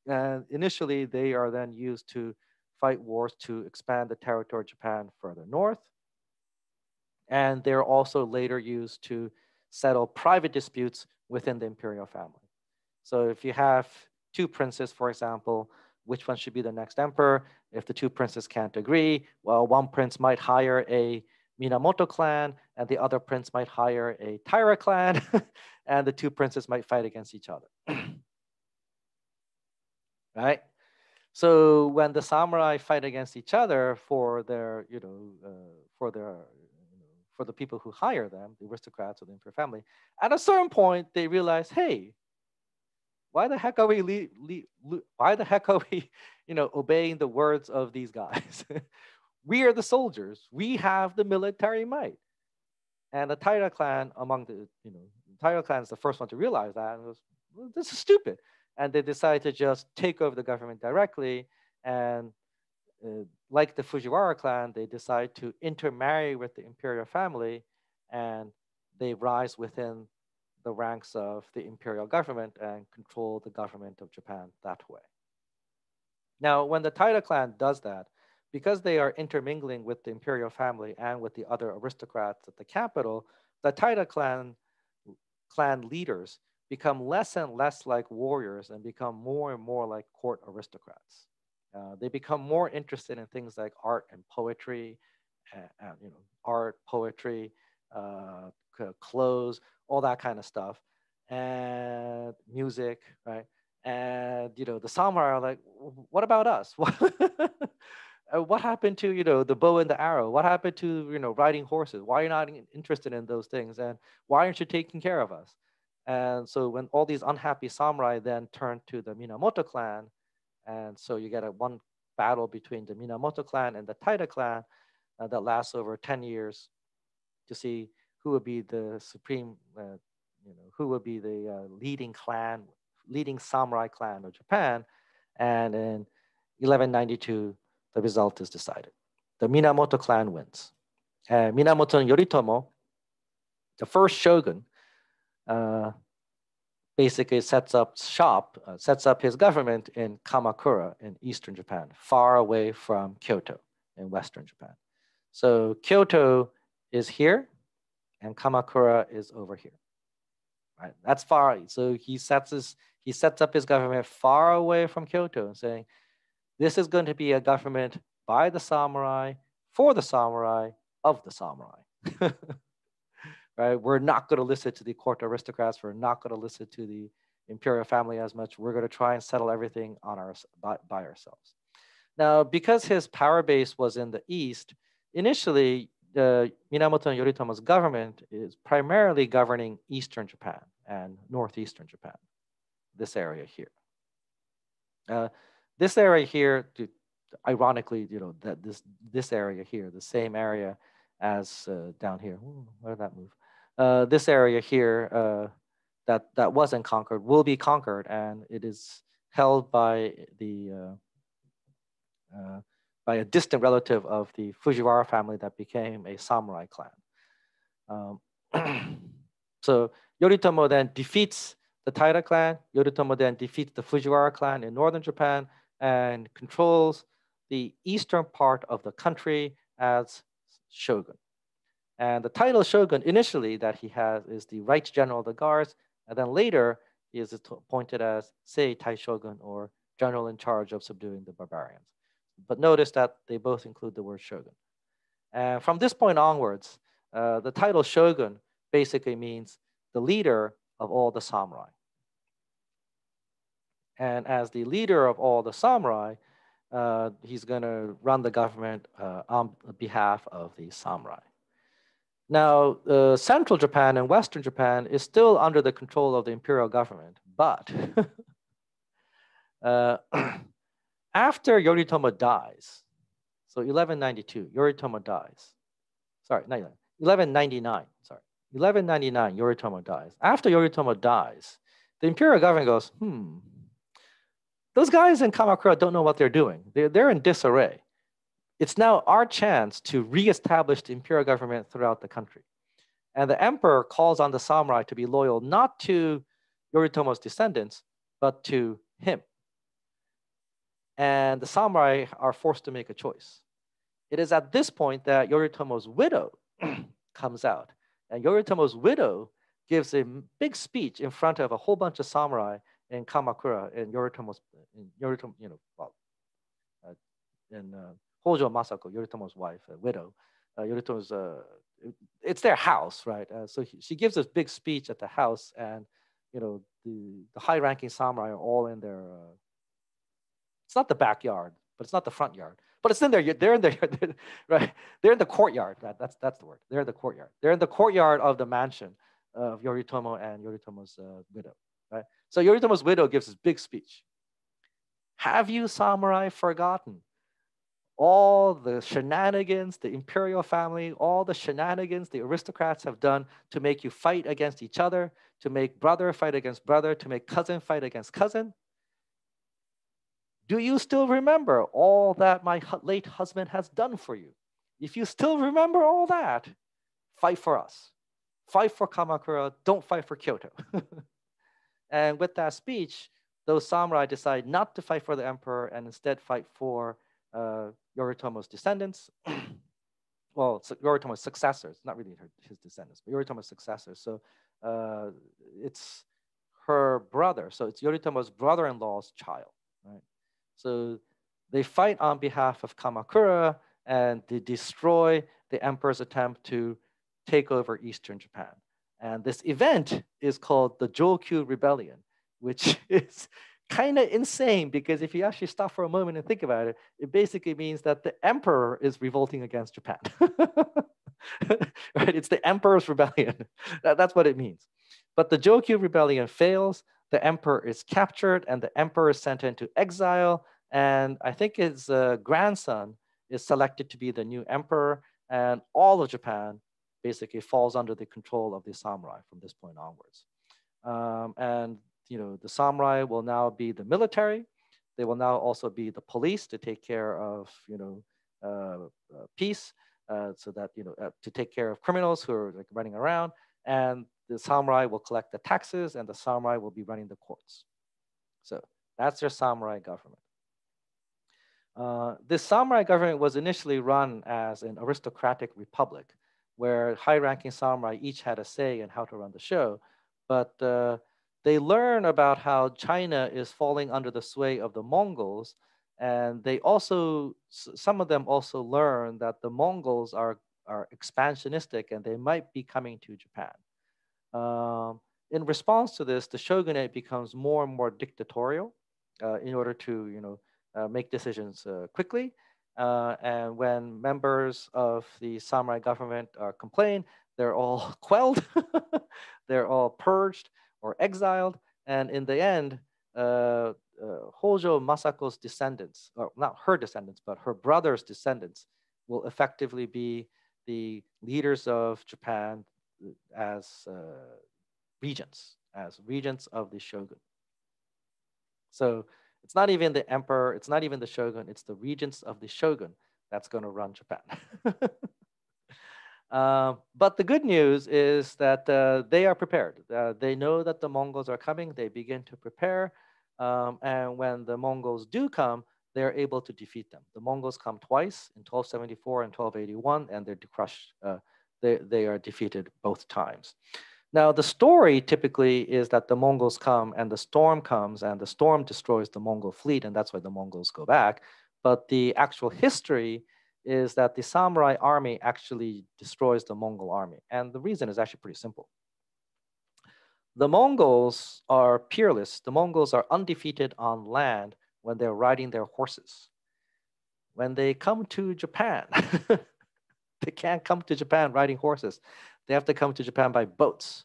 And initially, they are then used to fight wars to expand the territory of Japan further north. And they're also later used to settle private disputes within the imperial family. So if you have two princes, for example, which one should be the next emperor? If the two princes can't agree, well, one prince might hire a Minamoto clan, and the other prince might hire a Taira clan, and the two princes might fight against each other. Right? So when the samurai fight against each other for their, for the people who hire them, the aristocrats or the imperial family, at a certain point they realize, hey, why the heck are we obeying the words of these guys? We are the soldiers. We have the military might. And the Taira clan, Taira clan is the first one to realize that, and was, well, this is stupid. And they decided to just take over the government directly. And like the Fujiwara clan, they decide to intermarry with the imperial family, and they rise within the ranks of the imperial government and control the government of Japan that way. Now, when the Taira clan does that, because they are intermingling with the imperial family and with the other aristocrats at the capital, the Taira clan leaders become less and less like warriors and become more and more like court aristocrats. They become more interested in things like art and poetry, art, poetry, clothes, all that kind of stuff, and music, right? And the samurai are like, what about us? What happened to the bow and the arrow? What happened to riding horses? Why are you not interested in those things? And why aren't you taking care of us? And so when all these unhappy samurai then turn to the Minamoto clan, and so you get one battle between the Minamoto clan and the Taira clan that lasts over 10 years to see who would be the supreme, who would be the leading samurai clan of Japan. And in 1192, the result is decided. The Minamoto clan wins. Minamoto Yoritomo, the first shogun, basically sets up his government in Kamakura in eastern Japan, far away from Kyoto in western Japan. So Kyoto is here, and Kamakura is over here. Right, that's far. So he sets up his government far away from Kyoto, and saying, this is going to be a government by the samurai, for the samurai, of the samurai. Right? We're not going to listen to the court aristocrats. We're not going to listen to the imperial family as much. We're going to try and settle everything by ourselves. Now, because his power base was in the east, initially, Minamoto Yoritomo's government is primarily governing eastern Japan and northeastern Japan, this area here. This area here, ironically, that this area here, the same area as down here. Ooh, where did that move? This area here that wasn't conquered will be conquered, and it is held by a distant relative of the Fujiwara family that became a samurai clan. So Yoritomo then defeats the Taira clan. Yoritomo then defeats the Fujiwara clan in northern Japan, and controls the eastern part of the country as shogun. And the title shogun initially that he has is the right general of the guards, and then later he is appointed as Sei Taishogun, or general in charge of subduing the barbarians. But notice that they both include the word shogun. And from this point onwards, the title shogun basically means the leader of all the samurai. And as the leader of all the samurai, he's going to run the government on behalf of the samurai. Now, central Japan and western Japan is still under the control of the imperial government, but after Yoritomo dies, so 1192, Yoritomo dies. Sorry, not 1199, sorry. 1199, Yoritomo dies. After Yoritomo dies, the imperial government goes, those guys in Kamakura don't know what they're doing. They're in disarray. It's now our chance to reestablish the imperial government throughout the country. And the emperor calls on the samurai to be loyal not to Yoritomo's descendants, but to him. And the samurai are forced to make a choice. It is at this point that Yoritomo's widow comes out. And Yoritomo's widow gives a big speech in front of a whole bunch of samurai in Kamakura, in Yoritomo's, Hojo Masako, Yoritomo's wife, widow. Yoritomo's, it's their house, right? So she gives this big speech at the house, and the high-ranking samurai are all in their. It's not the backyard, but it's not the front yard, but it's in there. They're in there, right? They're in the courtyard. That's the word. They're in the courtyard. They're in the courtyard of the mansion of Yoritomo and Yoritomo's widow, right? So Yoritomo's widow gives this big speech. Have you samurai forgotten all the shenanigans the imperial family, all the shenanigans the aristocrats have done to make you fight against each other, to make brother fight against brother, to make cousin fight against cousin? Do you still remember all that my late husband has done for you? If you still remember all that, fight for us. Fight for Kamakura, don't fight for Kyoto. And with that speech, those samurai decide not to fight for the emperor and instead fight for Yoritomo's descendants. Well, Yoritomo's successors, not really his descendants, but Yoritomo's successors. So it's her brother. So it's Yoritomo's brother-in-law's child, right? So they fight on behalf of Kamakura, and they destroy the emperor's attempt to take over Eastern Japan. And this event is called the Jokyu Rebellion, which is kind of insane, because if you actually stop for a moment and think about it, it basically means that the emperor is revolting against Japan. Right? It's the emperor's rebellion. That's what it means. But the Jokyu Rebellion fails. The emperor is captured, and the emperor is sent into exile. And I think his grandson is selected to be the new emperor, and all of Japan basically falls under the control of the samurai from this point onwards. And the samurai will now be the military. They will now also be the police to take care of peace, so that to take care of criminals who are like running around. And the samurai will collect the taxes, and the samurai will be running the courts. So that's their samurai government. This samurai government was initially run as an aristocratic republic, where high-ranking samurai each had a say in how to run the show. But they learn about how China is falling under the sway of the Mongols, and they also, some of them also learn that the Mongols are expansionistic and they might be coming to Japan. In response to this, the shogunate becomes more and more dictatorial in order to make decisions quickly. And when members of the samurai government complain, they're all quelled, they're all purged or exiled. And in the end, Hojo Masako's descendants, or not her descendants, but her brother's descendants, will effectively be the leaders of Japan as regents of the shogun. So it's not even the emperor, it's not even the shogun, it's the regents of the shogun that's going to run Japan. But the good news is that they are prepared. They know that the Mongols are coming. They begin to prepare. And when the Mongols do come, they're able to defeat them. The Mongols come twice in 1274 and 1281, and they're crushed. They are defeated both times. Now, the story typically is that the Mongols come and the storm comes and the storm destroys the Mongol fleet, and that's why the Mongols go back. But the actual history is that the samurai army actually destroys the Mongol army. And the reason is actually pretty simple. The Mongols are peerless. The Mongols are undefeated on land when they're riding their horses. When they come to Japan, they can't come to Japan riding horses. They have to come to Japan by boats.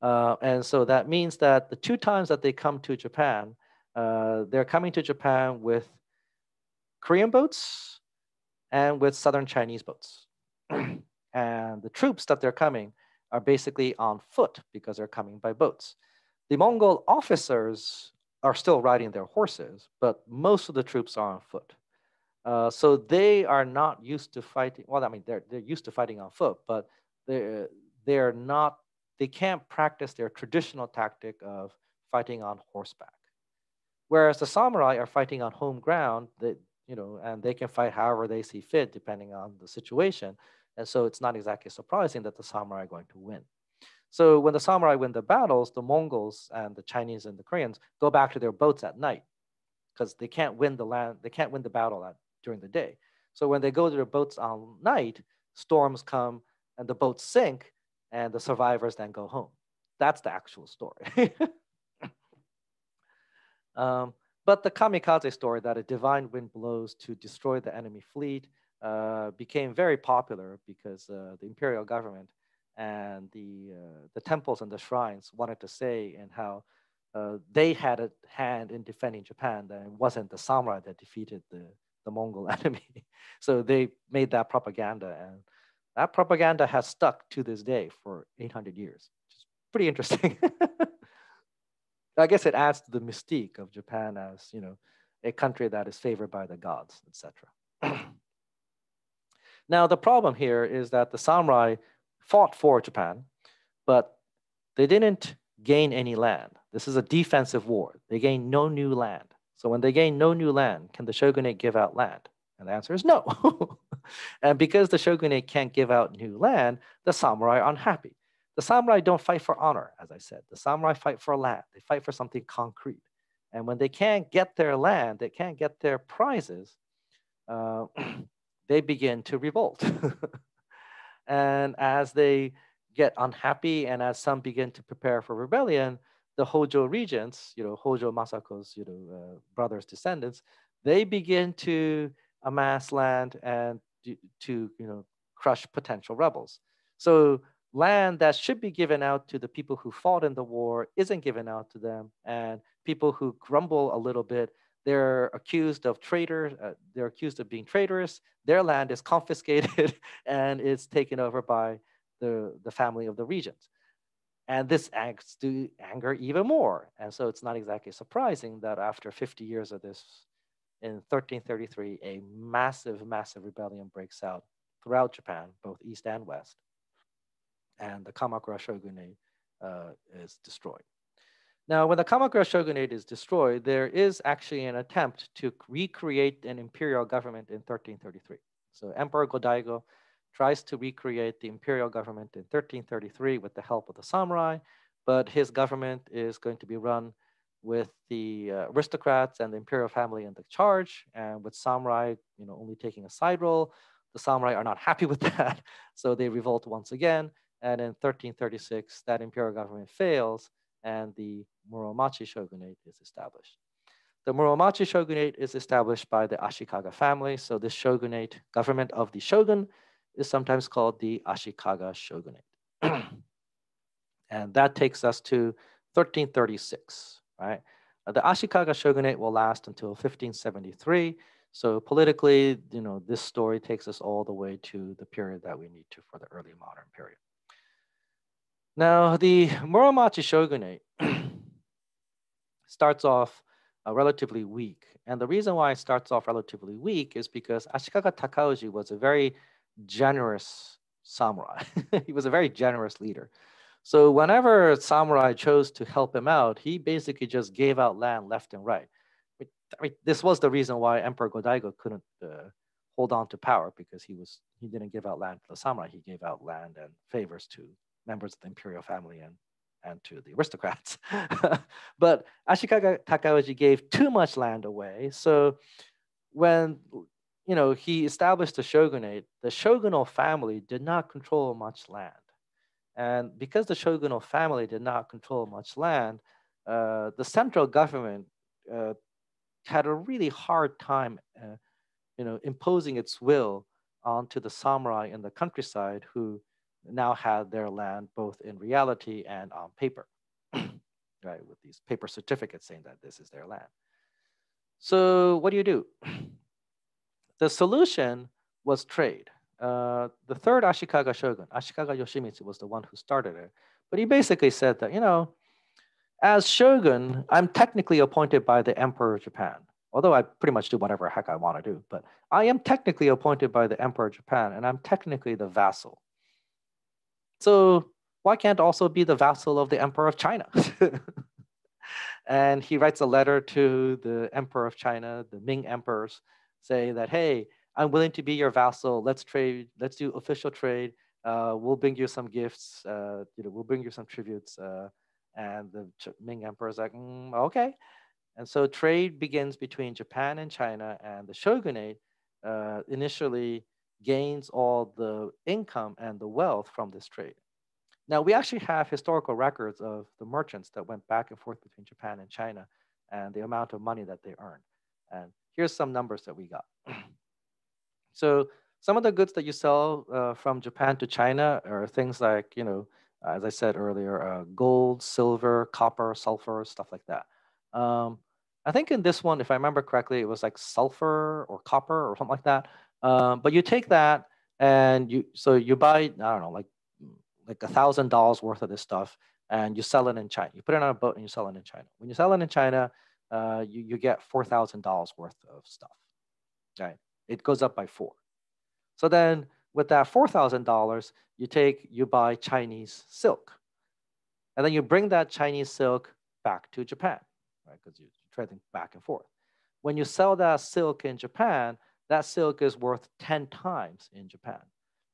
And so that means that the 2 times that they come to Japan, they're coming to Japan with Korean boats and with Southern Chinese boats. And the troops that they're coming are basically on foot because they're coming by boats. The Mongol officers are still riding their horses, but most of the troops are on foot. So they are not used to fighting. Well, I mean, they're used to fighting on foot, but they're not. They can't practice their traditional tactic of fighting on horseback. Whereas the samurai are fighting on home ground, that and they can fight however they see fit depending on the situation. And so it's not exactly surprising that the samurai are going to win. So when the samurai win the battles, the Mongols and the Chinese and the Koreans go back to their boats at night because they can't win the battle during the day. So when they go to their boats all night, storms come and the boats sink and the survivors then go home. That's the actual story. But the kamikaze story that a divine wind blows to destroy the enemy fleet became very popular because the imperial government and the temples and the shrines wanted to say and how they had a hand in defending Japan, that it wasn't the samurai that defeated the Mongol enemy. So they made that propaganda, and that propaganda has stuck to this day for 800 years, which is pretty interesting. I guess it adds to the mystique of Japan as, a country that is favored by the gods, etc. Now, the problem here is that the samurai fought for Japan, but they didn't gain any land. This is a defensive war. They gained no new land. So when they gain no new land, can the shogunate give out land? And the answer is no. And because the shogunate can't give out new land, the samurai are unhappy. The samurai don't fight for honor, as I said. The samurai fight for land. They fight for something concrete. And when they can't get their land, they can't get their prizes, they begin to revolt. And as they get unhappy and as some begin to prepare for rebellion, the Hojo regents, Hojo Masako's, brothers, descendants, they begin to amass land and to, crush potential rebels. So land that should be given out to the people who fought in the war isn't given out to them. And people who grumble a little bit, they're accused of traitors. They're accused of being traitors. Their land is confiscated and it's taken over by the family of the regent. And this adds to anger even more. And so it's not exactly surprising that after 50 years of this, in 1333, a massive, massive rebellion breaks out throughout Japan, both east and west. And the Kamakura shogunate is destroyed. Now, when the Kamakura shogunate is destroyed, there is actually an attempt to recreate an imperial government in 1333. So Emperor Go-Daigo tries to recreate the imperial government in 1333 with the help of the samurai, but his government is going to be run with the aristocrats and the imperial family in the charge, and with samurai, only taking a side role. The samurai are not happy with that, so they revolt once again. And in 1336, that imperial government fails, and the Muromachi shogunate is established. The Muromachi shogunate is established by the Ashikaga family. So this shogunate, government of the shogun, is sometimes called the Ashikaga shogunate. And that takes us to 1336, right? The Ashikaga shogunate will last until 1573. So politically, this story takes us all the way to the period that we need to for the early modern period. Now, the Muromachi shogunate starts off relatively weak. And the reason why it starts off relatively weak is because Ashikaga Takauji was a very generous samurai. He was a very generous leader. So whenever samurai chose to help him out, he basically just gave out land left and right. I mean, this was the reason why Emperor Go-Daigo couldn't hold on to power, because he didn't give out land to the samurai. He gave out land and favors to members of the imperial family and to the aristocrats. But Ashikaga Takaoji gave too much land away. So when he established the shogunate, the shogunal family did not control much land. And because the shogunal family did not control much land, the central government uh, had a really hard time, imposing its will onto the samurai in the countryside, who now had their land both in reality and on paper, right, with these paper certificates saying that this is their land. So what do? The solution was trade. The third Ashikaga shogun, Ashikaga Yoshimitsu, was the one who started it. But he basically said that, as shogun, I'm technically appointed by the Emperor of Japan, although I pretty much do whatever heck I want to do. But I am technically appointed by the Emperor of Japan, and I'm technically the vassal. So why can't I also be the vassal of the Emperor of China? And he writes a letter to the Emperor of China, the Ming emperors, saying that, hey, I'm willing to be your vassal. Let's trade. Let's do official trade. We'll bring you some gifts. We'll bring you some tributes. And the Ming emperor is like, okay. And so trade begins between Japan and China, and the shogunate initially gains all the income and the wealth from this trade. Now, we actually have historical records of the merchants that went back and forth between Japan and China and the amount of money that they earned. And here's some numbers that we got. So some of the goods that you sell from Japan to China are things like, as I said earlier, gold, silver, copper, sulfur, stuff like that. I think in this one, if I remember correctly, it was like sulfur or copper or something like that. But you take that and you buy, I don't know, like $1,000 worth of this stuff, and you sell it in China. You put it on a boat and you sell it in China. When you sell it in China, you get $4,000 worth of stuff. Right? It goes up by 4. So then with that $4,000, you buy Chinese silk, and then you bring that Chinese silk back to Japan, right? Because you're trading back and forth. When you sell that silk in Japan, that silk is worth 10 times in Japan.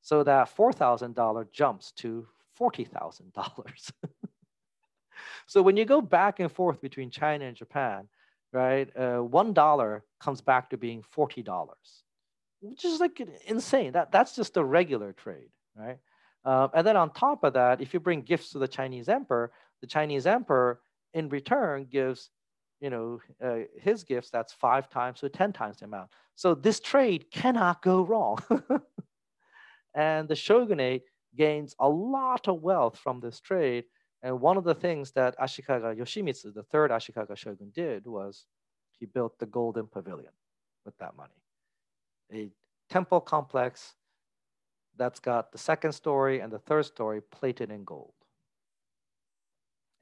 So that $4,000 jumps to $40,000. So when you go back and forth between China and Japan, right, $1 comes back to being $40, which is like insane. That's just a regular trade, right? And then on top of that, if you bring gifts to the Chinese emperor in return gives, his gifts, that's 5 times to 10 times the amount. So this trade cannot go wrong. And the shogunate gains a lot of wealth from this trade. And one of the things that Ashikaga Yoshimitsu, the third Ashikaga shogun, did was he built the Golden Pavilion with that money. A temple complex that's got the second story and the third story plated in gold.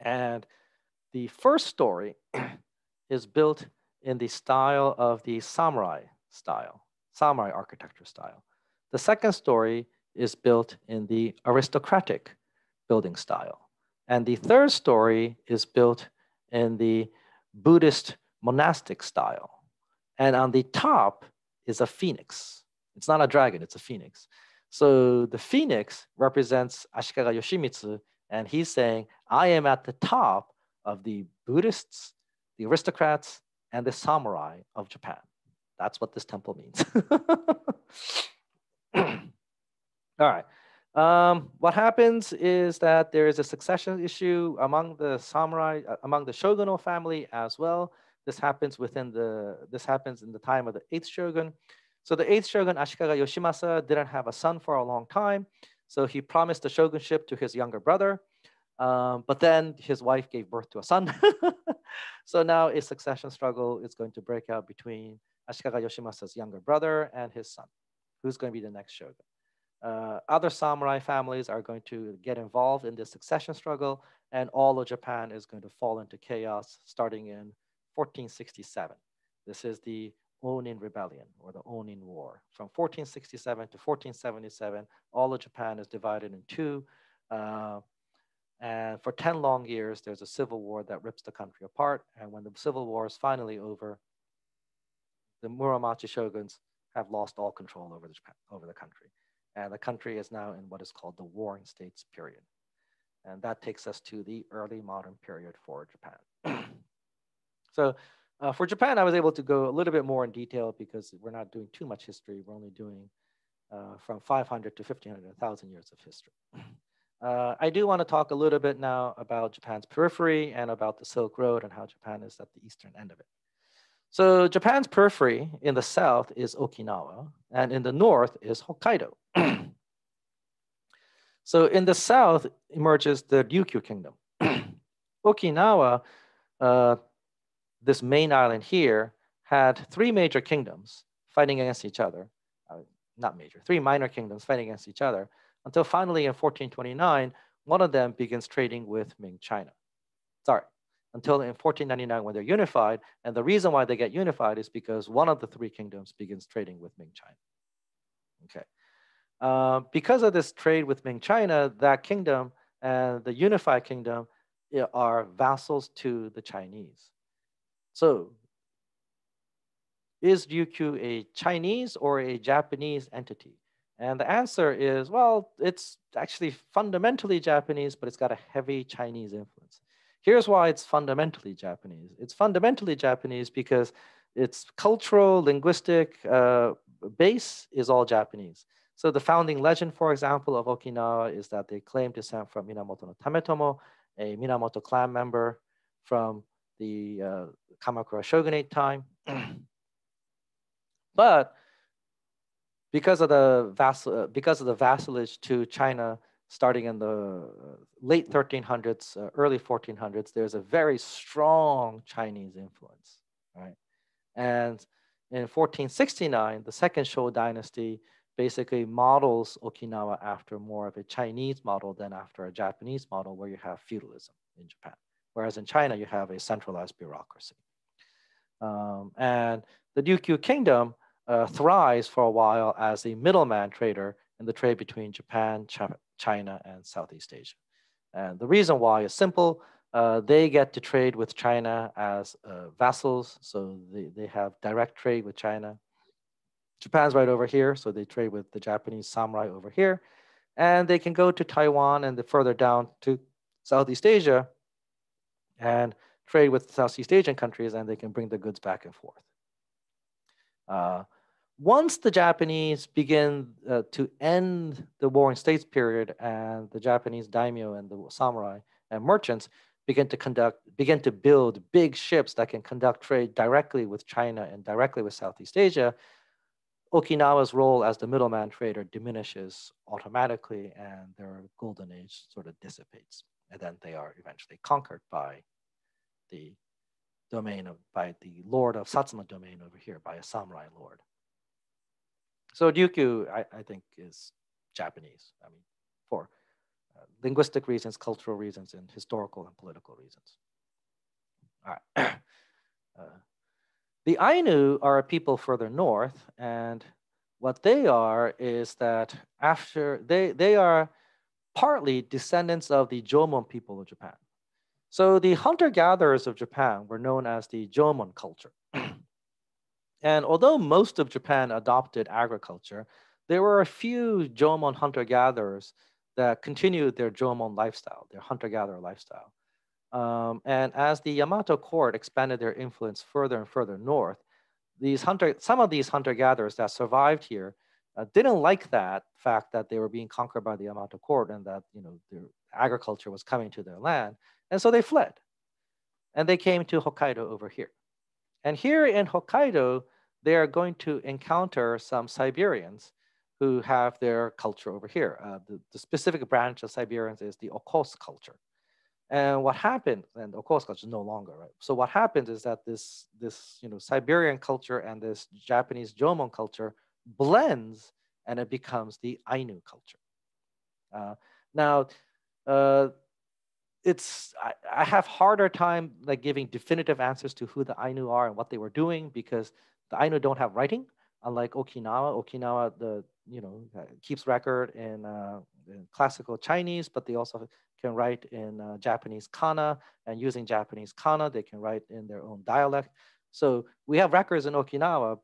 And the first story is built in the style of the samurai architecture style. The second story is built in the aristocratic building style. And the third story is built in the Buddhist monastic style. And on the top is a phoenix. It's not a dragon, it's a phoenix. So the phoenix represents Ashikaga Yoshimitsu, and he's saying, I am at the top of the Buddhists, the aristocrats, and the samurai of Japan. That's what this temple means. All right. What happens is that there is a succession issue among the samurai, among the shogunal family as well. This happens in the time of the 8th shogun. So the 8th shogun, Ashikaga Yoshimasa, didn't have a son for a long time. So he promised the shogunship to his younger brother. But then his wife gave birth to a son. So now a succession struggle is going to break out between Ashikaga Yoshimasa's younger brother and his son, who's going to be the next shogun. Other samurai families are going to get involved in this succession struggle, and all of Japan is going to fall into chaos starting in 1467. This is the Onin Rebellion, or the Onin War. From 1467 to 1477, all of Japan is divided in two. And for 10 long years, there's a civil war that rips the country apart. And when the civil war is finally over, the Muromachi shoguns have lost all control over the country. And the country is now in what is called the Warring States period. And that takes us to the early modern period for Japan. So for Japan, I was able to go a little bit more in detail because we're not doing too much history. We're only doing from 500 to 1500, 1,000 years of history. I do want to talk a little bit now about Japan's periphery and about the Silk Road and how Japan is at the eastern end of it. So Japan's periphery in the south is Okinawa, and in the north is Hokkaido. So in the south emerges the Ryukyu Kingdom. Okinawa, this main island here, had three major kingdoms fighting against each other. Not major, three minor kingdoms fighting against each other, until finally in 1429, one of them begins trading with Ming China. Sorry, until in 1499 when they're unified. And the reason why they get unified is because one of the three kingdoms begins trading with Ming China. Okay. Because of this trade with Ming China, that kingdom and the unified kingdom are vassals to the Chinese. So is Ryukyu a Chinese or a Japanese entity? And the answer is, well, it's actually fundamentally Japanese, but it's got a heavy Chinese influence. Here's why it's fundamentally Japanese. It's fundamentally Japanese because its cultural, linguistic base is all Japanese. So the founding legend, for example, of Okinawa is that they claim descent from Minamoto no Tametomo, a Minamoto clan member from the Kamakura shogunate time. But because of the vassalage to China starting in the late 1300s, early 1400s, there's a very strong Chinese influence, right? And in 1469, the second Shou dynasty basically models Okinawa after more of a Chinese model than after a Japanese model where you have feudalism in Japan. Whereas in China, you have a centralized bureaucracy. And the Ryukyu kingdom thrives for a while as a middleman trader in the trade between Japan, China, and Southeast Asia. And the reason why is simple. They get to trade with China as vassals, so they have direct trade with China. Japan's right over here, so they trade with the Japanese samurai over here. And they can go to Taiwan and further down to Southeast Asia and trade with Southeast Asian countries, and they can bring the goods back and forth. Once the Japanese begin to end the Warring States period and the Japanese daimyo and the samurai and merchants begin to build big ships that can conduct trade directly with China and directly with Southeast Asia, Okinawa's role as the middleman trader diminishes automatically and their golden age sort of dissipates. And then they are eventually conquered by the lord of Satsuma domain over here, by a samurai lord. So Ryukyu, I think, is Japanese. I mean, for linguistic reasons, cultural reasons, and historical and political reasons. All right. The Ainu are a people further north, and what they are is that after they are partly descendants of the Jomon people of Japan. So the hunter-gatherers of Japan were known as the Jomon culture. And although most of Japan adopted agriculture, there were a few Jomon hunter-gatherers that continued their Jomon lifestyle, their hunter-gatherer lifestyle. And as the Yamato court expanded their influence further and further north, some of these hunter-gatherers that survived here didn't like that fact that they were being conquered by the Yamato court and that their agriculture was coming to their land. And so they fled. And they came to Hokkaido over here. And here in Hokkaido, they are going to encounter some Siberians who have their culture over here. The specific branch of Siberians is the Okos culture. And what happened, and Okos culture is no longer, right? So what happens is that this Siberian culture and this Japanese Jomon culture blends, and it becomes the Ainu culture. Now, I have harder time giving definitive answers to who the Ainu are and what they were doing, because the Ainu don't have writing, unlike Okinawa. Okinawa, keeps record in classical Chinese, but they also can write in Japanese kana, and using Japanese kana, they can write in their own dialect. So we have records in Okinawa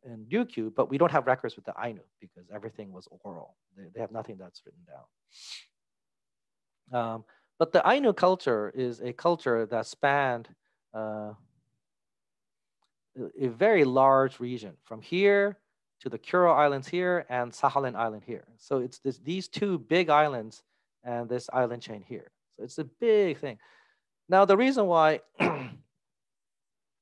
and Ryukyu, but we don't have records with the Ainu because everything was oral. They have nothing that's written down. But the Ainu culture is a culture that spanned a very large region from here to the Kuril Islands here and Sakhalin Island here. So it's these two big islands and this island chain here. So it's a big thing. Now, the reason why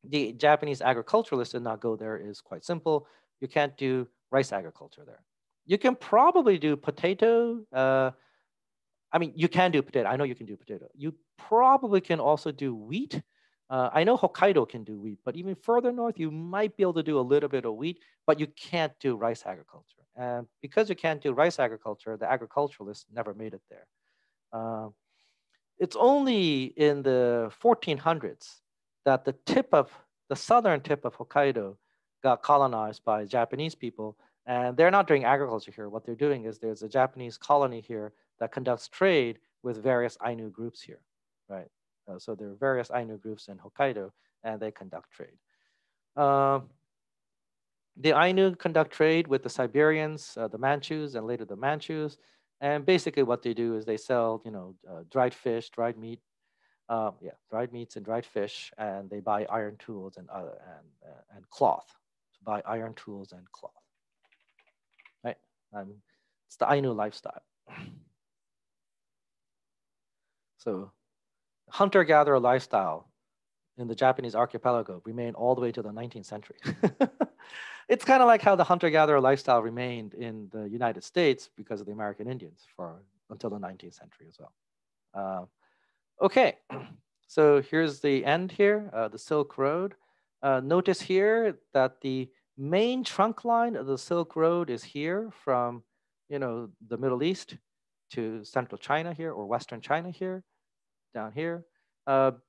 the Japanese agriculturalists did not go there is quite simple. You can't do rice agriculture there. You can probably do potato. I mean, you can do potato. I know you can do potato. You probably can also do wheat. I know Hokkaido can do wheat, but even further north, you might be able to do a little bit of wheat, but you can't do rice agriculture. And because you can't do rice agriculture, the agriculturalists never made it there. It's only in the 1400s that the southern tip of Hokkaido got colonized by Japanese people. And they're not doing agriculture here. What they're doing is there's a Japanese colony here that conducts trade with various Ainu groups here, right? So there are various Ainu groups in Hokkaido, and they conduct trade. The Ainu conduct trade with the Siberians, the Manchus, and later the Manchus. And basically what they do is they sell, dried fish, dried meat, dried meats and dried fish, and they buy iron tools and cloth. To buy iron tools and cloth, right? It's the Ainu lifestyle. So hunter-gatherer lifestyle in the Japanese archipelago remained all the way to the 19th century. It's kind of like how the hunter-gatherer lifestyle remained in the United States because of the American Indians until the 19th century as well. Okay, so here's the end here, the Silk Road. Notice here that the main trunk line of the Silk Road is here from, the Middle East to central China here, or Western China here, down here.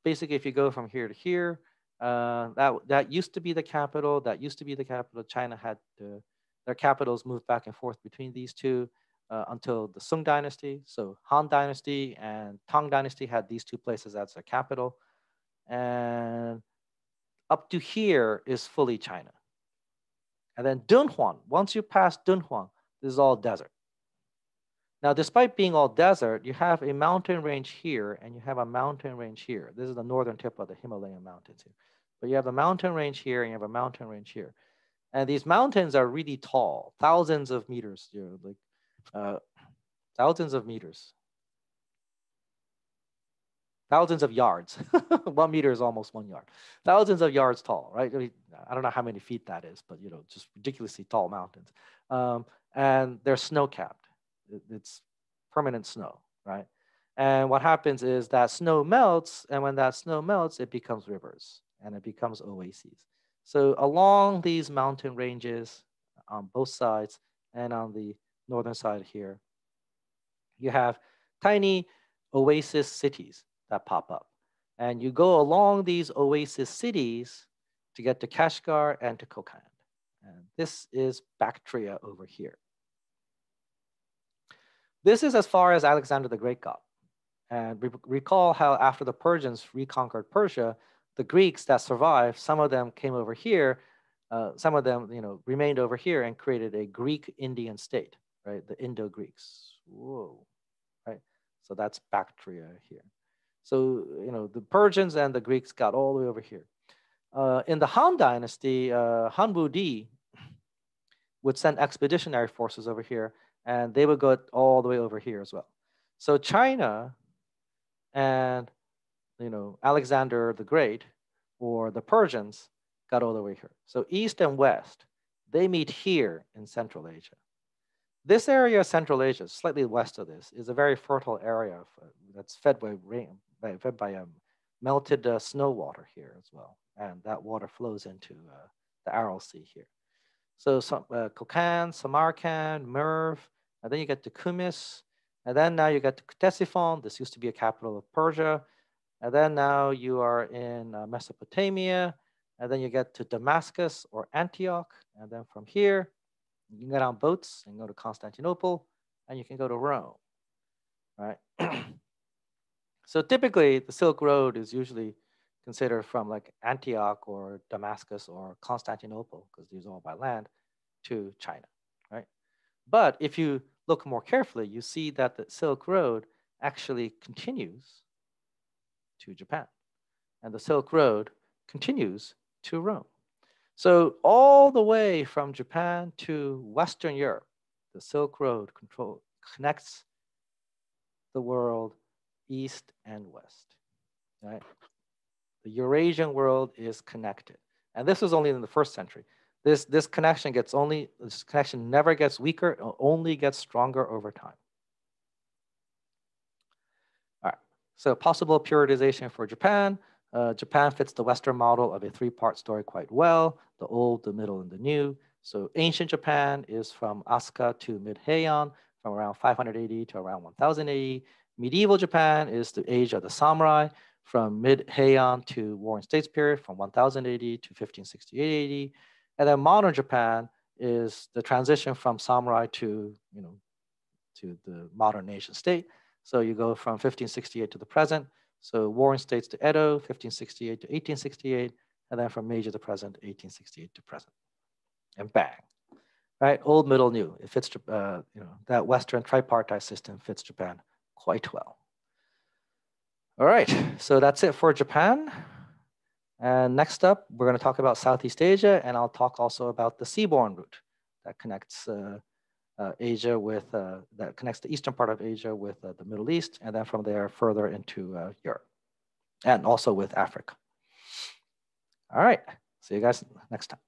Basically, if you go from here to here, that used to be the capital. That used to be the capital. China had their capitals moved back and forth between these two until the Sung Dynasty. So Han Dynasty and Tang Dynasty had these two places as their capital. And up to here is fully China. And then Dunhuang, once you pass Dunhuang, this is all desert. Now, despite being all desert, you have a mountain range here and you have a mountain range here. This is the northern tip of the Himalayan mountains here. But you have a mountain range here and you have a mountain range here. And these mountains are really tall, thousands of meters, thousands of meters. Thousands of yards. 1 meter is almost 1 yard. Thousands of yards tall, right? I don't know how many feet that is, but just ridiculously tall mountains. And they're snow-capped. It's permanent snow, right? And what happens is that snow melts, and when that snow melts, it becomes rivers and it becomes oases. So along these mountain ranges on both sides and on the northern side here, you have tiny oasis cities that pop up. And you go along these oasis cities to get to Kashgar and to Kokand. And this is Bactria over here. This is as far as Alexander the Great got. And recall how after the Persians reconquered Persia, the Greeks that survived, some of them came over here, some of them remained over here and created a Greek-Indian state, right? The Indo-Greeks. Whoa, right? So that's Bactria here. So, the Persians and the Greeks got all the way over here. In the Han Dynasty, Han Wudi would send expeditionary forces over here, and they would go all the way over here as well. So China and, Alexander the Great, or the Persians, got all the way here. So East and West, they meet here in Central Asia. This area of Central Asia, slightly west of this, is a very fertile area that's fed by rain, fed by melted snow water here as well. And that water flows into the Aral Sea here. So Kokand, Samarkand, Merv, and then you get to Kumis, and then now you get to Ctesiphon. This used to be a capital of Persia. And then now you are in Mesopotamia, and then you get to Damascus or Antioch. And then from here, You can get on boats and go to Constantinople, and you can go to Rome, right? So typically, the Silk Road is usually considered from like Antioch or Damascus or Constantinople, because these are all by land, to China, right? But if you look more carefully, you see that the Silk Road actually continues to Japan, and the Silk Road continues to Rome. So all the way from Japan to Western Europe, the Silk Road connects the world east and west, right? The Eurasian world is connected. And this was only in the 1st century. This connection never gets weaker, it only gets stronger over time. All right, so possible periodization for Japan. Japan fits the Western model of a 3-part story quite well, the old, the middle, and the new. So ancient Japan is from Asuka to mid-Heian, from around 580 to around 1000 AD. Medieval Japan is the age of the samurai, from mid-Heian to Warring States period, from 1000 AD to 1568 AD. And then modern Japan is the transition from samurai to, to the modern nation state. So you go from 1568 to the present. So Warring States to Edo, 1568 to 1868, and then from Meiji to present, 1868 to present. And bang, right? Old, middle, new. It fits, that Western tripartite system fits Japan quite well. All right, so that's it for Japan. And next up, we're going to talk about Southeast Asia, and I'll talk also about the seaborne route that connects Asia with, that connects the eastern part of Asia with the Middle East, and then from there further into Europe, and also with Africa. All right, see you guys next time.